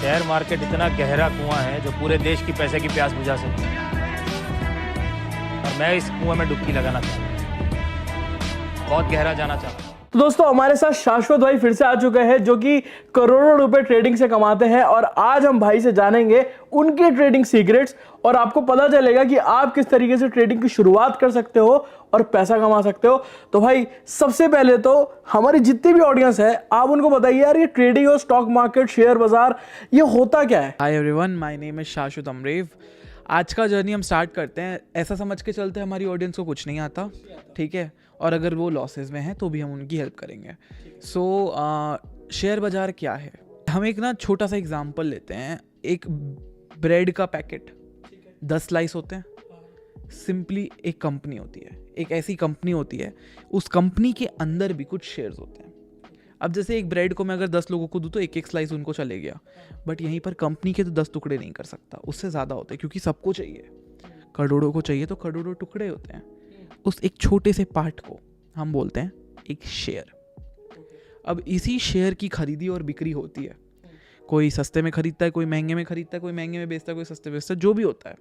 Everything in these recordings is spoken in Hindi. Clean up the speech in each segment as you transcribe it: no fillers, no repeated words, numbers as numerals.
शेयर मार्केट इतना गहरा कुआं है जो पूरे देश की पैसे की प्यास बुझा सकता है, और मैं इस कुआं में डुबकी लगाना चाहता हूं, बहुत गहरा जाना चाहता हूं। तो दोस्तों हमारे साथ शाश्वत भाई फिर से आ चुके हैं जो कि करोड़ों रुपए ट्रेडिंग से कमाते हैं, और आज हम भाई से जानेंगे उनके ट्रेडिंग सीक्रेट्स, और आपको पता चलेगा कि आप किस तरीके से ट्रेडिंग की शुरुआत कर सकते हो और पैसा कमा सकते हो। तो भाई सबसे पहले तो हमारी जितनी भी ऑडियंस है आप उनको बताइए यार, ये ट्रेडिंग और स्टॉक मार्केट, शेयर बाजार, ये होता क्या है? Hi everyone, my name is शाश्वत अमरेव। आज का जर्नी हम स्टार्ट करते हैं। ऐसा समझ के चलते हैं हमारी ऑडियंस को कुछ नहीं आता, ठीक है, और अगर वो लॉसेस में हैं तो भी हम उनकी हेल्प करेंगे। शेयर बाज़ार क्या है, हम एक ना छोटा सा एग्जांपल लेते हैं। एक ब्रेड का पैकेट 10 स्लाइस होते हैं। सिंपली एक कंपनी होती है, एक ऐसी कंपनी होती है, उस कंपनी के अंदर भी कुछ शेयर्स होते हैं। अब जैसे एक ब्रेड को मैं अगर 10 लोगों को दूँ तो एक एक स्लाइस उनको चले गया, बट यहीं पर कंपनी के तो 10 टुकड़े नहीं कर सकता, उससे ज़्यादा होते हैं, क्योंकि सबको चाहिए, करोड़ों को चाहिए, तो करोड़ों टुकड़े होते हैं। उस एक छोटे से पार्ट को हम बोलते हैं एक शेयर। अब इसी शेयर की खरीदी और बिक्री होती है। कोई सस्ते में खरीदता है, कोई महंगे में खरीदता है, कोई महंगे में बेचता है, कोई सस्ते बेचता है, जो भी होता है।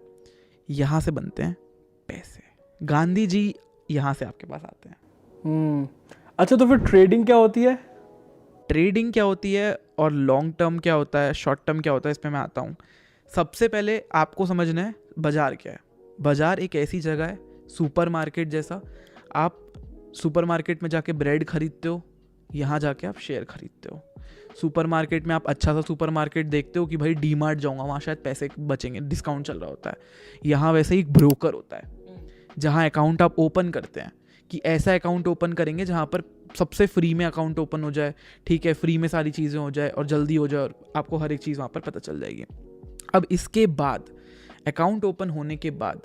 यहाँ से बनते हैं पैसे। गांधी जी यहाँ से आपके पास आते हैं। अच्छा, तो फिर ट्रेडिंग क्या होती है? ट्रेडिंग क्या होती है और लॉन्ग टर्म क्या होता है, शॉर्ट टर्म क्या होता है, इस पे मैं आता हूँ। सबसे पहले आपको समझना है बाजार क्या है। बाजार एक ऐसी जगह है, सुपरमार्केट जैसा। आप सुपरमार्केट में जाके ब्रेड खरीदते हो, यहाँ जाके आप शेयर खरीदते हो। सुपरमार्केट में आप अच्छा सा सुपरमार्केट देखते हो कि भाई डी मार्ट जाऊँगा, वहाँ शायद पैसे बचेंगे, डिस्काउंट चल रहा होता है। यहाँ वैसे ही एक ब्रोकर होता है जहाँ अकाउंट आप ओपन करते हैं, कि ऐसा अकाउंट ओपन करेंगे जहाँ पर सबसे फ्री में अकाउंट ओपन हो जाए, ठीक है, फ्री में सारी चीज़ें हो जाए और जल्दी हो जाए, और आपको हर एक चीज़ वहाँ पर पता चल जाएगी। अब इसके बाद अकाउंट ओपन होने के बाद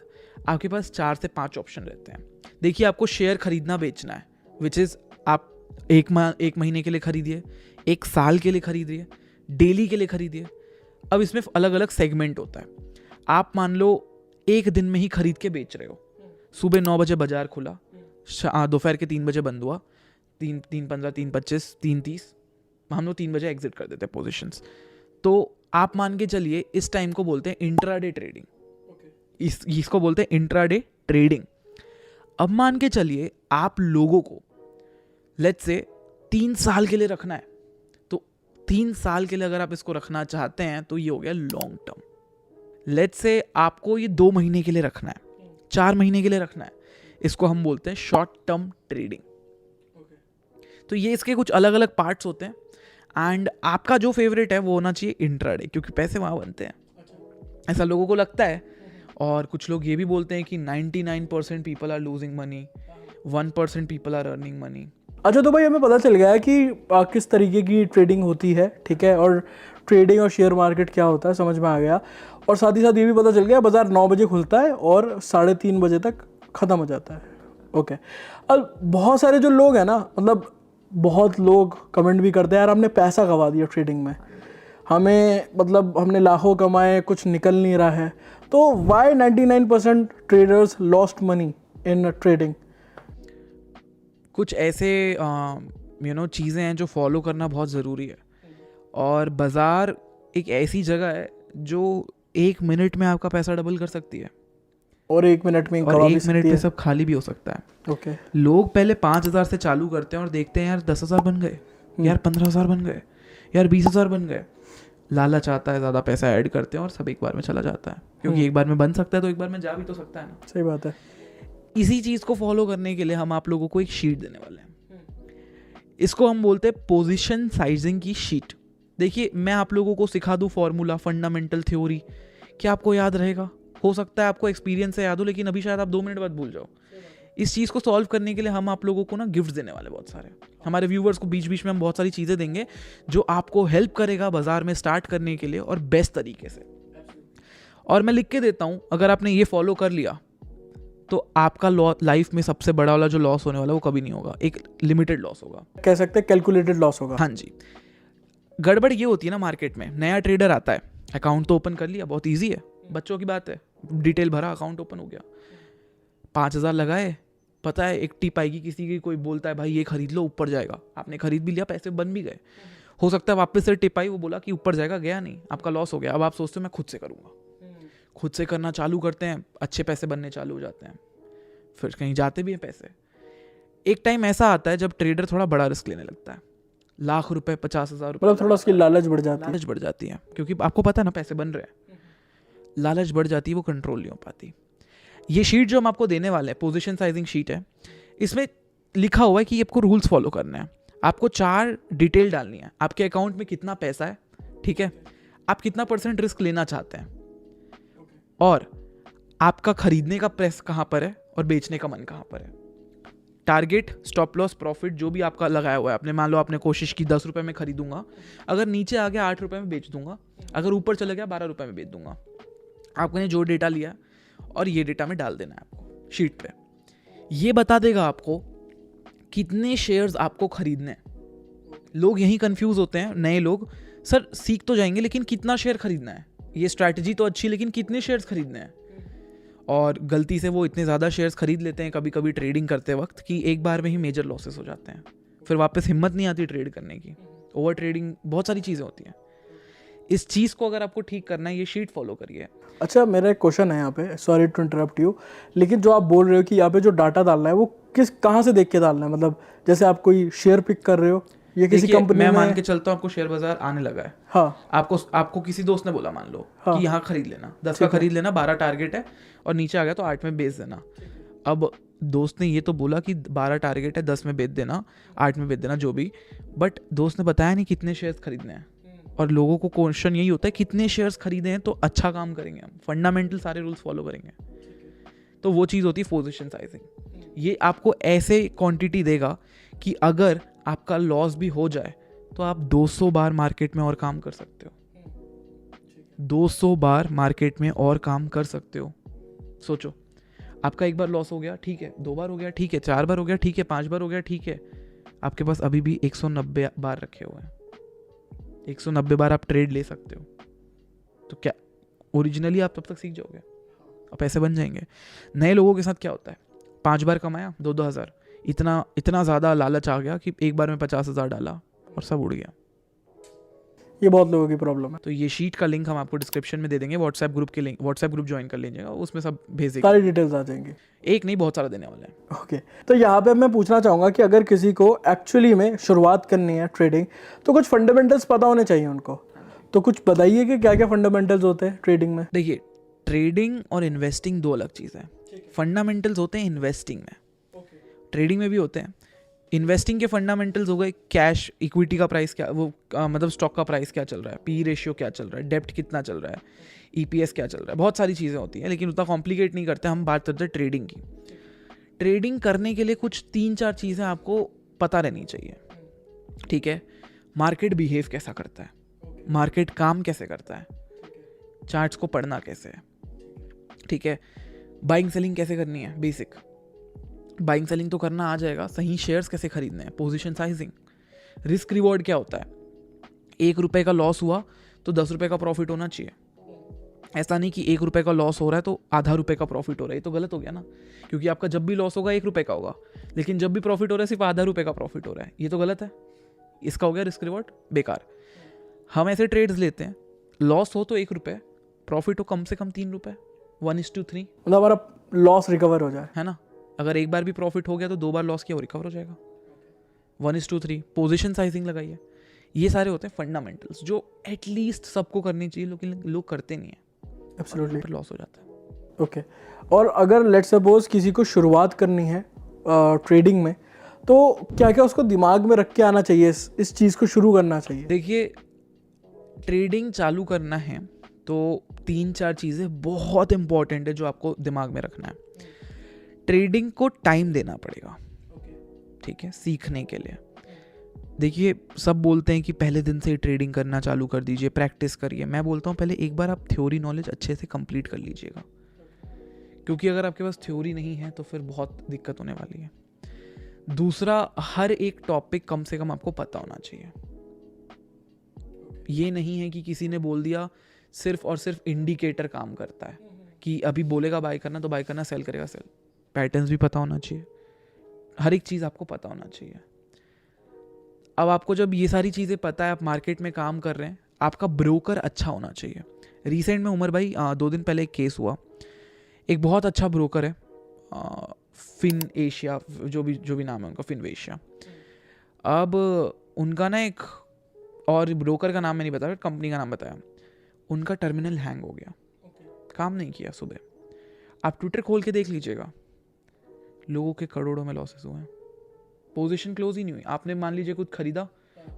आपके पास 4 से 5 ऑप्शन रहते हैं। देखिए, आपको शेयर खरीदना बेचना है, विच इज़ आप एक महीने के लिए खरीदिए, 1 साल के लिए खरीदिए, डेली के लिए खरीदिए। अब इसमें अलग अलग सेगमेंट होता है। आप मान लो एक दिन में ही खरीद के बेच रहे हो। सुबह 9 बजे बाजार खुला, दोपहर के 3 बजे बंद हुआ, 3:15, 3:25, 3:30, हम लोग 3 बजे एग्जिट कर देते हैं पोजीशंस। तो आप मान के चलिए इस टाइम को बोलते हैं इंट्राडे ट्रेडिंग। इसको बोलते हैं इंट्राडे ट्रेडिंग। अब मान के चलिए आप लोगों को लेट्स से 3 साल के लिए रखना है, तो 3 साल के लिए अगर आप इसको रखना चाहते हैं तो ये हो गया लॉन्ग टर्म। लेट्स से आपको ये 2 महीने के लिए रखना है, 4 महीने के लिए रखना है, इसको हम बोलते हैं शॉर्ट टर्म ट्रेडिंग। तो ये इसके कुछ अलग अलग पार्ट्स होते हैं, एंड आपका जो फेवरेट है वो होना चाहिए इंट्राडे, क्योंकि पैसे वहाँ बनते हैं, ऐसा लोगों को लगता है। और कुछ लोग ये भी बोलते हैं कि 99% people are losing money, 1% people are earning money. अच्छा, तो भाई हमें पता चल गया है कि किस तरीके की ट्रेडिंग होती है, ठीक है, और ट्रेडिंग और शेयर मार्केट क्या होता है समझ में आ गया। और साथ ही साथ ये भी पता चल गया बाजार 9 बजे खुलता है और 3:30 बजे तक ख़त्म हो जाता है। ओके। अब बहुत सारे जो लोग हैं ना, मतलब बहुत लोग कमेंट भी करते हैं यार हमने पैसा गंवा दिया ट्रेडिंग में, हमें मतलब हमने लाखों कमाए, कुछ निकल नहीं रहा है। तो why 99% traders lost money in trading? कुछ ऐसे चीज़ें हैं जो फॉलो करना बहुत ज़रूरी है। और बाज़ार एक ऐसी जगह है जो 1 मिनट में आपका पैसा डबल कर सकती है, और 1 मिनट में और 1 मिनट में सब खाली भी हो सकता है। ओके। लोग पहले 5,000 से चालू करते हैं और देखते हैं यार 10,000 बन गए, यार 15,000 बन गए, यार 20,000 बन गए। लालच आता है, ज़्यादा पैसा ऐड करते हैं और सब एक बार में चला जाता है, क्योंकि एक बार में बन सकता है तो एक बार में जा भी तो सकता है ना। सही बात है। इसी चीज़ को फॉलो करने के लिए हम आप लोगों को एक शीट देने वाले हैं। इसको हम बोलते हैं पोजीशन साइजिंग की शीट। देखिए, मैं आप लोगों को सिखा दूं फॉर्मूला, फंडामेंटल थ्योरी, क्या आपको याद रहेगा? हो सकता है आपको एक्सपीरियंस से याद हो, लेकिन अभी शायद आप 2 मिनट बाद भूल जाओ। इस चीज़ को सॉल्व करने के लिए हम आप लोगों को ना गिफ्ट देने वाले बहुत सारे। हमारे व्यूवर्स को बीच बीच में हम बहुत सारी चीज़ें देंगे जो आपको हेल्प करेगा बाजार में स्टार्ट करने के लिए, और बेस्ट तरीके से। और मैं लिख के देता हूँ, अगर आपने ये फॉलो कर लिया तो आपका लाइफ में सबसे बड़ा वाला जो लॉस होने वाला वो कभी नहीं होगा, एक लिमिटेड लॉस होगा, कह सकते हैं कैलकुलेटेड लॉस होगा। हाँ जी। गड़बड़ ये होती है ना, मार्केट में नया ट्रेडर आता है, अकाउंट तो ओपन कर लिया, बहुत ईजी है, बच्चों की बात है, डिटेल भरा, अकाउंट ओपन हो गया, 5,000 लगाए, पता है एक टिप आएगी किसी की, कोई बोलता है भाई ये खरीद लो ऊपर जाएगा, आपने खरीद भी लिया, पैसे बन भी गए। हो सकता है वापस से टिप आई, वो बोला कि ऊपर जाएगा, गया नहीं, आपका लॉस हो गया। अब आप सोचते हो मैं खुद से करूँगा, खुद से करना चालू करते हैं, अच्छे पैसे बनने चालू हो जाते हैं, फिर कहीं जाते भी हैं पैसे। एक टाइम ऐसा आता है जब ट्रेडर थोड़ा बड़ा रिस्क लेने लगता है, लाख रुपए, 50,000 रुपये, मतलब थोड़ा उसकी लालच बढ़ जाती है। लालच बढ़ जाती है, क्योंकि आपको पता है ना पैसे बन रहे हैं, लालच बढ़ जाती है, वो कंट्रोल नहीं हो पाती। ये शीट जो हम आपको देने वाले हैं, पोजीशन साइजिंग शीट है, इसमें लिखा हुआ है कि आपको रूल्स फॉलो करने हैं। आपको 4 डिटेल डालनी है, आपके अकाउंट में कितना पैसा है, ठीक है, आप कितना % रिस्क लेना चाहते हैं, और आपका खरीदने का प्रेस कहाँ पर है और बेचने का मन कहाँ पर है। टारगेट, स्टॉप लॉस, प्रॉफिट जो भी आपका लगाया हुआ है, आपने मान लो आपने कोशिश की 10 रुपये में खरीदूंगा, अगर नीचे आ गया 8 रुपये में बेच दूंगा, अगर ऊपर चला गया 12 रुपये में बेच दूंगा। आपने जो डेटा लिया और ये डेटा में डाल देना है आपको शीट पे। ये बता देगा आपको कितने शेयर्स आपको खरीदने हैं। लोग यही कंफ्यूज होते हैं, नए लोग, सर सीख तो जाएंगे लेकिन कितना शेयर खरीदना है, ये स्ट्रैटेजी तो अच्छी, लेकिन कितने शेयर्स खरीदने हैं। और गलती से वो इतने ज़्यादा शेयर्स खरीद लेते हैं कभी कभी ट्रेडिंग करते वक्त कि एक बार में ही मेजर लॉसेस हो जाते हैं, फिर वापस हिम्मत नहीं आती ट्रेड करने की। ओवर ट्रेडिंग, बहुत सारी चीज़ें होती हैं। इस चीज़ को अगर आपको ठीक करना है, ये शीट फॉलो करिए। अच्छा, मेरा एक क्वेश्चन है यहाँ पे, सॉरी टू इंटरप्ट यू, लेकिन जो आप बोल रहे हो कि यहाँ पे जो डाटा डालना है वो कहाँ से देख के डालना है? मतलब जैसे आप कोई शेयर पिक कर रहे हो, ये किसी कंपनी मैं में, मान के चलता हूँ आपको शेयर बाजार आने लगा है, हाँ, आपको किसी दोस्त ने बोला मान लो कि यहाँ खरीद लेना, 10 का खरीद लेना, 12 टारगेट है और नीचे आ गया तो 8 में बेच देना। अब दोस्त ने ये तो बोला कि 12 टारगेट है, 10 में बेच देना, 8 में बेच देना, जो भी, बट दोस्त ने बताया नहीं कितने शेयर्स खरीदने हैं। और लोगों को क्वेश्चन यही होता है कितने शेयर्स खरीदे हैं तो अच्छा काम करेंगे हम, फंडामेंटल सारे रूल्स फॉलो करेंगे। तो वो चीज़ होती है पोजीशन साइजिंग। ये आपको ऐसे क्वांटिटी देगा कि अगर आपका लॉस भी हो जाए तो आप 200 बार मार्केट में और काम कर सकते हो। 200 बार मार्केट में और काम कर सकते हो। सोचो, आपका एक बार लॉस हो गया, ठीक है, 2 बार हो गया, ठीक है, 4 बार हो गया, ठीक है, 5 बार हो गया, ठीक है, आपके पास अभी भी 190 बार रखे हुए हैं। 190 बार आप ट्रेड ले सकते हो। तो क्या ओरिजिनली आप तब तक सीख जाओगे और पैसे बन जाएंगे। नए लोगों के साथ क्या होता है, 5 बार कमाया, 2-2 हज़ार, इतना ज़्यादा लालच आ गया कि एक बार में 50,000 डाला और सब उड़ गया। ये बहुत लोगों की प्रॉब्लम है। तो ये शीट का लिंक हम आपको डिस्क्रिप्शन में दे देंगे, व्हाट्सएप ग्रुप के लिंक, व्हाट्सएप ग्रुप ज्वाइन कर लीजिएगा, उसमें सब भेज देंगे, सारी डिटेल्स आ जाएंगी। एक नहीं बहुत सारा देने वाले हैं। ओके, तो यहाँ पे मैं पूछना चाहूँगा कि अगर किसी को एक्चुअली में शुरुआत करनी है ट्रेडिंग, तो कुछ फंडामेंटल्स पता होने चाहिए उनको। तो कुछ बताइए कि क्या क्या फंडामेंटल्स होते हैं ट्रेडिंग में। देखिए, ट्रेडिंग और इन्वेस्टिंग 2 अलग चीज़ है। फंडामेंटल्स होते हैं इन्वेस्टिंग में, ट्रेडिंग में भी होते हैं। इन्वेस्टिंग के फंडामेंटल्स हो गए, कैश, इक्विटी का प्राइस क्या, वो मतलब स्टॉक का प्राइस क्या चल रहा है, पी रेशियो क्या चल रहा है, डेप्ट कितना चल रहा है, ईपीएस क्या चल रहा है, बहुत सारी चीज़ें होती हैं, लेकिन उतना कॉम्प्लिकेट नहीं करते। हम बात करते हैं ट्रेडिंग की। ट्रेडिंग करने के लिए कुछ 3-4 चीज़ें आपको पता रहनी चाहिए, ठीक है। मार्केट बिहेव कैसा करता है, मार्केट काम कैसे करता है, चार्ट्स को पढ़ना कैसे है, ठीक है। बाइंग सेलिंग कैसे करनी है, बेसिक बाइंग सेलिंग तो करना आ जाएगा। सही शेयर्स कैसे खरीदने हैं, पोजीशन साइजिंग, रिस्क रिवॉर्ड क्या होता है, 1 रुपये का लॉस हुआ तो 10 रुपये का प्रॉफिट होना चाहिए। ऐसा नहीं कि 1 रुपये का लॉस हो रहा है तो आधा रुपये का प्रॉफिट हो रहा है, ये तो गलत हो गया ना, क्योंकि आपका जब भी लॉस होगा 1 रुपये का होगा, लेकिन जब भी प्रॉफिट हो रहा है सिर्फ आधा रुपये का प्रॉफिट हो रहा है, ये तो गलत है। इसका हो गया रिस्क रिवॉर्ड बेकार। हम ऐसे ट्रेड्स लेते हैं, लॉस हो तो 1 रुपये, प्रॉफिट हो कम से कम 3 रुपये, 1:3, मतलब हमारा लॉस रिकवर हो जाए, है ना। अगर एक बार भी प्रॉफिट हो गया तो 2 बार लॉस किया वो रिकवर हो जाएगा, 1:3। पोजीशन साइजिंग लगाइए। ये सारे होते हैं फंडामेंटल्स जो एटलीस्ट सबको करनी चाहिए, लेकिन लोग करते नहीं है, एब्सोल्युटली, फिर लॉस हो जाता है। ओके। और अगर लेट्स सपोज किसी को शुरुआत करनी है ट्रेडिंग में, तो क्या क्या उसको दिमाग में रख के आना चाहिए, इस चीज़ को शुरू करना चाहिए? देखिए, ट्रेडिंग चालू करना है तो 3-4 चीज़ें बहुत इंपॉर्टेंट है जो आपको दिमाग में रखना है। ट्रेडिंग को टाइम देना पड़ेगा, ठीक है, सीखने के लिए। देखिए, सब बोलते हैं कि पहले दिन से ही ट्रेडिंग करना चालू कर दीजिए, प्रैक्टिस करिए। मैं बोलता हूँ पहले एक बार आप थ्योरी नॉलेज अच्छे से कंप्लीट कर लीजिएगा, क्योंकि अगर आपके पास थ्योरी नहीं है तो फिर बहुत दिक्कत होने वाली है। दूसरा, हर एक टॉपिक कम से कम आपको पता होना चाहिए। ये नहीं है कि किसी ने बोल दिया सिर्फ और सिर्फ इंडिकेटर काम करता है, कि अभी बोलेगा बाय करना तो बाय करना, सेल करेगा सेल। पैटर्न्स भी पता होना चाहिए, हर एक चीज़ आपको पता होना चाहिए। अब आपको जब ये सारी चीज़ें पता है, आप मार्केट में काम कर रहे हैं, आपका ब्रोकर अच्छा होना चाहिए। रिसेंट में उमर भाई 2 दिन पहले एक केस हुआ, एक बहुत अच्छा ब्रोकर है, फिन एशिया, जो भी नाम है उनका, फिन एशिया। अब उनका ना एक, और ब्रोकर का नाम मैं नहीं बताया, कंपनी का नाम बताया, उनका टर्मिनल हैंग हो गया, काम नहीं किया सुबह। आप ट्विटर खोल के देख लीजिएगा, लोगों के करोड़ों में लॉसेस हुए हैं, पोजीशन क्लोज ही नहीं हुई। आपने मान लीजिए कुछ खरीदा,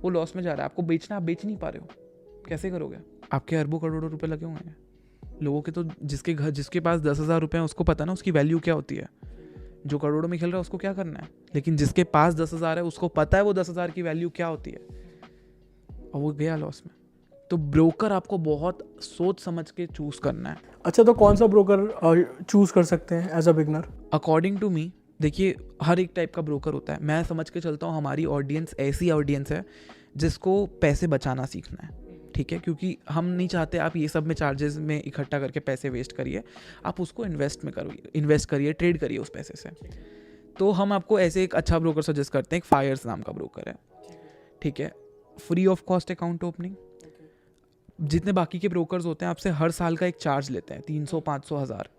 वो लॉस में जा रहा है, आपको बेचना, आप बेच नहीं पा रहे हो, कैसे करोगे? आपके अरबों करोड़ों रुपए लगे हुए हैं लोगों के। तो जिसके पास 10,000 रुपये हैं उसको पता ना उसकी वैल्यू क्या होती है। जो करोड़ों में खेल रहा है उसको क्या करना है, लेकिन जिसके पास 10,000 है उसको पता है वो 10,000 की वैल्यू क्या होती है, और वो गया लॉस में। तो ब्रोकर आपको बहुत सोच समझ के चूज करना है। अच्छा, तो कौन सा ब्रोकर चूज कर सकते हैं as a beginner? According to me, देखिए हर एक टाइप का ब्रोकर होता है। मैं समझ के चलता हूँ हमारी ऑडियंस ऐसी ऑडियंस है जिसको पैसे बचाना सीखना है, ठीक है? क्योंकि हम नहीं चाहते आप ये सब में चार्जेस में इकट्ठा करके पैसे वेस्ट करिए, आप उसको इन्वेस्ट करिए, ट्रेड करिए उस पैसे से। तो हम आपको ऐसे एक अच्छा ब्रोकर सजेस्ट करते हैं, एक फायर्स नाम का ब्रोकर है, ठीक है? Free of cost account opening. जितने बाकी के ब्रोकर्स होते हैं आपसे हर साल का एक चार्ज लेते हैं, 300, 500, 1000,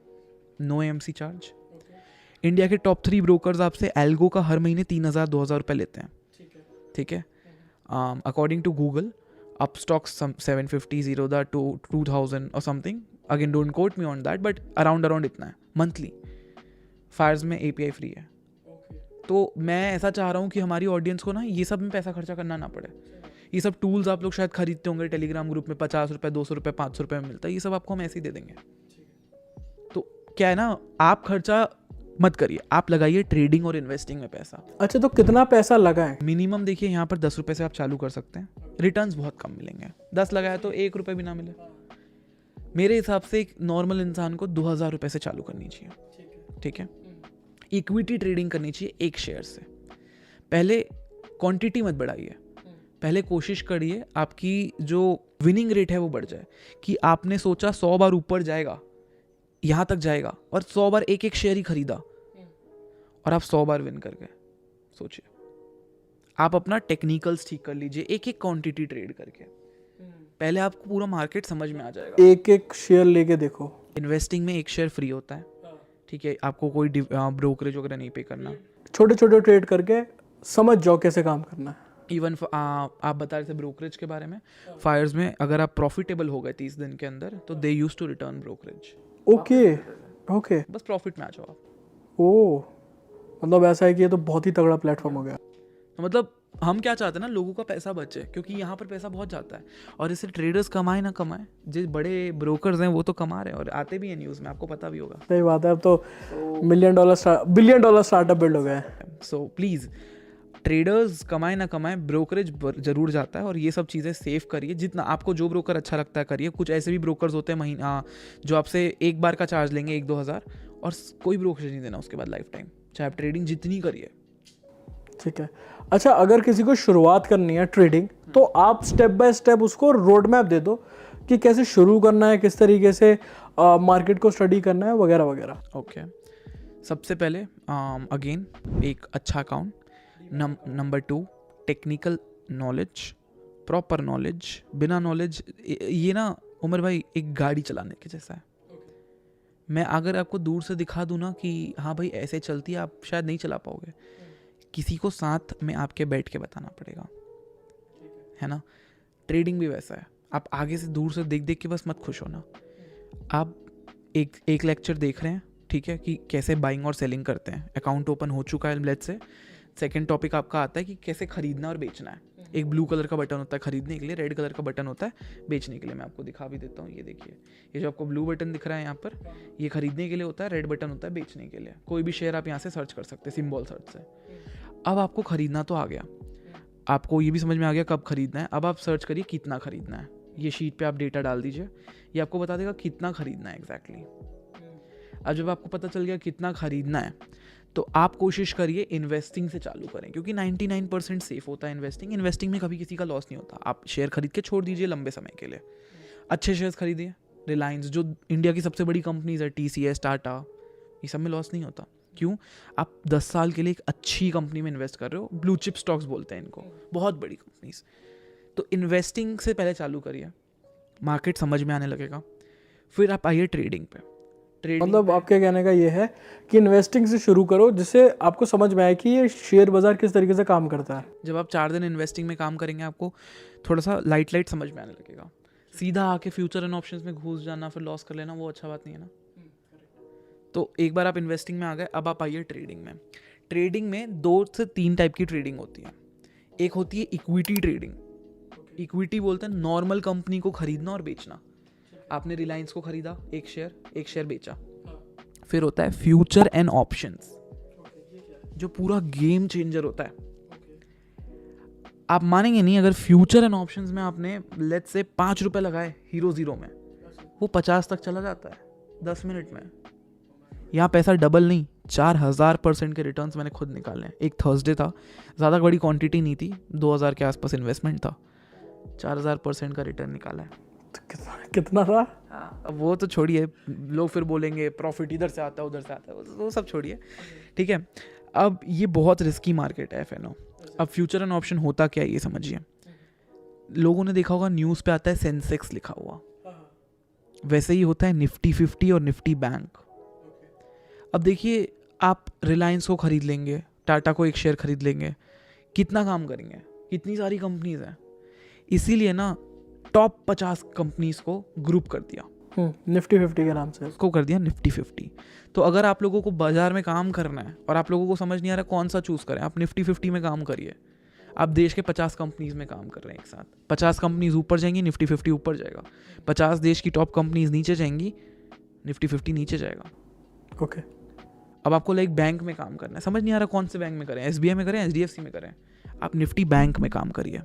नो एमसी चार्ज। इंडिया के टॉप 3 ब्रोकर्स आपसे एल्गो का हर महीने 3,000, 2,000 रुपये लेते हैं, ठीक है? According to Google, Upstox 750, Zerodha 2,000 और something, again don't quote me on that, but around इतना है मंथली। फायर्स में API फ्री है। तो मैं ऐसा चाह रहा हूँ कि हमारी ऑडियंस को ना ये सब में पैसा खर्चा करना ना पड़े। ये सब टूल्स आप लोग शायद खरीदते होंगे टेलीग्राम ग्रुप में, 50 रुपये, 200 रुपये, 500 रुपये में मिलता है, ये सब आपको हम ऐसे ही दे देंगे। तो क्या है ना, आप खर्चा मत करिए, आप लगाइए ट्रेडिंग और इन्वेस्टिंग में पैसा। अच्छा, तो कितना पैसा लगाएं? मिनिमम देखिए यहाँ पर 10 रुपये से आप चालू कर सकते हैं, रिटर्न्स बहुत कम मिलेंगे। 10 लगाया तो 1 रुपये भी ना मिले। मेरे हिसाब से एक नॉर्मल इंसान को 2,000 रुपये से चालू करनी चाहिए, ठीक है? इक्विटी ट्रेडिंग करनी चाहिए एक शेयर से। पहले क्वांटिटी मत बढ़ाइए, पहले कोशिश करिए आपकी जो विनिंग रेट है वो बढ़ जाए, कि आपने सोचा 100 बार ऊपर जाएगा, यहाँ तक जाएगा, और 100 बार एक शेयर ही खरीदा और आप 100 बार विन कर गए। सोचिए, आप अपना टेक्निकल्स ठीक कर लीजिए एक क्वांटिटी ट्रेड करके, पहले आपको पूरा मार्केट समझ में आ जाएगा। एक शेयर लेके देखो। इन्वेस्टिंग में एक शेयर फ्री होता है, ठीक है? आपको कोई ब्रोकरेज वगैरह नहीं पे करना। छोटे छोटे ट्रेड करके समझ जाओ कैसे काम करना है। इवन आप बता रहे थे ब्रोकरेज के बारे में, फायर्स में अगर आप प्रॉफिटेबल हो गए 30 दिन के अंदर, तो they use to return brokerage. Okay, बस प्रॉफिट में आ जाओ आप। ओ, मतलब ऐसा है कि ये तो बहुत ही तगड़ा प्लेटफॉर्म हो गया। तो मतलब हम क्या चाहते हैं ना, लोगों का पैसा बचे, क्योंकि यहाँ पर पैसा बहुत जाता है, और इससे ट्रेडर्स कमाए ना कमाए, जो बड़े ब्रोकर्स हैं वो तो कमा रहे हैं, और आते भी हैं न्यूज़ में, आपको पता भी होगा। सही बात है, अब तो $1 बिलियन स्टार्टअप बिल्ड हो गया है। सो प्लीज़, ट्रेडर्स कमाए ना कमाए, ब्रोकरेज जरूर जाता है, और ये सब चीज़ें सेव करिए। जितना आपको जो ब्रोकर अच्छा लगता है करिए। कुछ ऐसे भी ब्रोकर्स होते हैं महीना जो आपसे एक बार का चार्ज लेंगे 1-2 हज़ार, और कोई ब्रोकरेज नहीं देना उसके बाद लाइफ टाइम, चाहे आप ट्रेडिंग जितनी करिए। ठीक है। अच्छा, अगर किसी को शुरुआत करनी है ट्रेडिंग, तो आप स्टेप बाय स्टेप उसको रोड मैप दे दो कि कैसे शुरू करना है, किस तरीके से मार्केट को स्टडी करना है, वगैरह वगैरह। ओके, सबसे पहले अगेन एक अच्छा account, number 2 technical knowledge, proper knowledge. बिना नॉलेज, ये ना उमर भाई एक गाड़ी चलाने के जैसा है। मैं अगर आपको दूर से दिखा दूँ ना कि हाँ भाई ऐसे चलती है, आप शायद नहीं चला पाओगे। किसी को साथ में आपके बैठ के बताना पड़ेगा, है ना? ट्रेडिंग भी वैसा है, आप आगे से दूर से देख देख के बस मत खुश होना। आप एक लेक्चर देख रहे हैं, ठीक है, कि कैसे बाइंग और सेलिंग करते हैं, अकाउंट ओपन हो चुका है लेट्स से। सेकंड टॉपिक आपका आता है कि कैसे खरीदना और बेचना है। एक ब्लू कलर का बटन होता है खरीदने के लिए, रेड कलर का बटन होता है बेचने के लिए। मैं आपको दिखा भी देता हूँ, ये देखिए, ये जो आपको ब्लू बटन दिख रहा है यहाँ पर, ये खरीदने के लिए होता है, रेड बटन होता है बेचने के लिए। कोई भी शेयर आप यहाँ से सर्च कर सकते हैं सिंबल सर्च से। अब आपको खरीदना तो आ गया, आपको ये भी समझ में आ गया कब खरीदना है। अब आप सर्च करिए कितना खरीदना है, ये शीट पे आप डेटा डाल दीजिए, ये आपको बता देगा कितना खरीदना है एग्जैक्टली। अब जब आपको पता चल गया कितना खरीदना है, तो आप कोशिश करिए इन्वेस्टिंग से चालू करें, क्योंकि 99% सेफ होता है इन्वेस्टिंग। इन्वेस्टिंग में कभी किसी का लॉस नहीं होता। आप शेयर खरीद के छोड़ दीजिए लंबे समय के लिए, अच्छे शेयर्स खरीदिए। रिलायंस जो इंडिया की सबसे बड़ी कंपनीज है, TCS, टाटा, ये सब में लॉस नहीं होता। क्यों? आप 10 साल के लिए एक अच्छी कंपनी में इन्वेस्ट कर रहे हो, ब्लू चिप स्टॉक्स बोलते हैं इनको, बहुत बड़ी कंपनीज। तो इन्वेस्टिंग से पहले चालू करिए, मार्केट समझ में आने लगेगा, फिर आप आइए ट्रेडिंग पे। ट्रेडिंग मतलब आपके कहने का ये है कि इन्वेस्टिंग से शुरू करो, जिससे आपको समझ में आए कि ये शेयर बाजार किस तरीके से काम करता है। जब आप 4 दिन इन्वेस्टिंग में काम करेंगे, आपको थोड़ा सा लाइट समझ में आने लगेगा। सीधा आके फ्यूचर एंड ऑप्शंस में घुस जाना फिर लॉस कर लेना, वो अच्छा बात नहीं है ना। तो एक बार आप इन्वेस्टिंग में आ गए, अब आप आइए ट्रेडिंग में। ट्रेडिंग में 2 से 3 टाइप की ट्रेडिंग होती है। एक होती है इक्विटी ट्रेडिंग। इक्विटी बोलते हैं नॉर्मल कंपनी को खरीदना और बेचना। आपने रिलायंस को खरीदा, एक शेयर बेचा। फिर होता है फ्यूचर एंड ऑप्शंस, जो पूरा गेम चेंजर होता है। आप मानेंगे नहीं, अगर फ्यूचर एंड ऑप्शंस में आपने लेट्स से 5 रुपए लगाए हीरो जीरो में, वो 50 तक चला जाता है 10 मिनट में। यहाँ पैसा डबल नहीं, 4000% के रिटर्न्स मैंने खुद निकाले हैं। एक थर्सडे था, ज़्यादा बड़ी क्वांटिटी नहीं थी, 2000 के आसपास इन्वेस्टमेंट था, 4000% का रिटर्न निकाला है। तो कितना था? अब वो तो छोड़िए, लोग फिर बोलेंगे प्रॉफिट इधर से आता है उधर से आता है, वो सब छोड़िए, ठीक है। अब ये बहुत रिस्की मार्केट है FNO। अब फ्यूचर एंड ऑप्शन होता क्या है ये समझिए। लोगों ने देखा होगा न्यूज़ पे आता है सेंसेक्स लिखा हुआ, वैसे ही होता है निफ्टी 50 और निफ्टी बैंक। अब देखिए, आप रिलायंस को खरीद लेंगे, टाटा को एक शेयर खरीद लेंगे, कितना काम करेंगे, कितनी सारी कंपनीज हैं। इसीलिए ना टॉप 50 कंपनीज को ग्रुप कर दिया, निफ्टी 50 के नाम से उसको कर दिया निफ्टी 50। तो अगर आप लोगों को बाजार में काम करना है और आप लोगों को समझ नहीं आ रहा कौन सा चूज़ करें, आप निफ्टी 50 में काम करिए। आप देश के 50 कंपनीज में काम कर रहे हैं एक साथ, 50 कंपनीज ऊपर जाएंगी, निफ्टी 50 ऊपर जाएगा। 50 देश की टॉप कंपनीज नीचे जाएंगी, निफ्टी 50 नीचे जाएगा। ओके। अब आपको लाइक बैंक में काम करना है, समझ नहीं आ रहा कौन से बैंक में करें, SBI में करें, HDFC में करें, आप निफ्टी बैंक में काम करिए।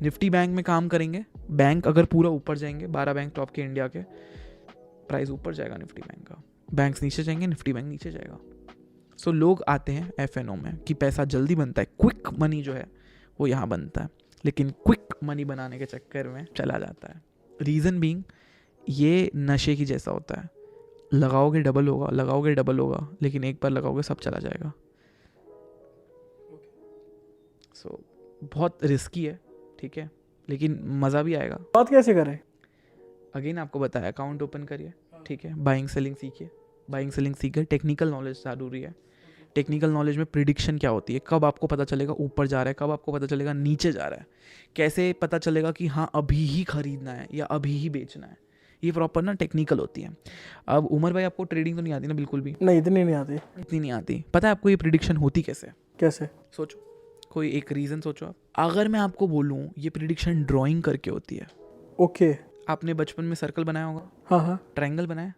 निफ्टी बैंक में काम करेंगे, बैंक अगर पूरा ऊपर जाएंगे, 12 बैंक टॉप के इंडिया के, प्राइस ऊपर जाएगा निफ्टी बैंक का। बैंक्स नीचे जाएंगे, निफ्टी बैंक नीचे जाएगा। सो लोग आते हैं FNO में कि पैसा जल्दी बनता है, क्विक मनी जो है वो यहाँ बनता है, लेकिन क्विक मनी बनाने के चक्कर में चला जाता है। रीज़न बीइंग, ये नशे की जैसा होता है, लगाओगे डबल होगा, लगाओगे डबल होगा, लेकिन एक बार लगाओगे सब चला जाएगा। सो बहुत रिस्की है, ठीक है, लेकिन मज़ा भी आएगा। बात कैसे करें? अगेन आपको बताया, अकाउंट ओपन करिए, ठीक है, बाइंग सेलिंग सीखिए, बाइंग सेलिंग सीख गए, टेक्निकल नॉलेज ज़रूरी है। टेक्निकल नॉलेज में प्रिडिक्शन क्या होती है, कब आपको पता चलेगा ऊपर जा रहा है, कब आपको पता चलेगा नीचे जा रहा है, कैसे पता चलेगा कि हाँ अभी ही खरीदना है या अभी ही बेचना है, ये प्रॉपर ना टेक्निकल होती है। अब उमर भाई, आपको ट्रेडिंग तो नहीं आती ना? बिल्कुल भी नहीं, इतनी नहीं आती। इतनी नहीं आती। पता है आपको ये प्रिडिक्शन होती कैसे? कैसे? सोचो, कोई एक रीज़न सोचो आप। अगर मैं आपको बोलूँ ये प्रिडिक्शन ड्राइंग करके होती है। ओके। आपने बचपन में सर्कल बनाया होगा, हाँ हाँ ट्रायंगल बनाया,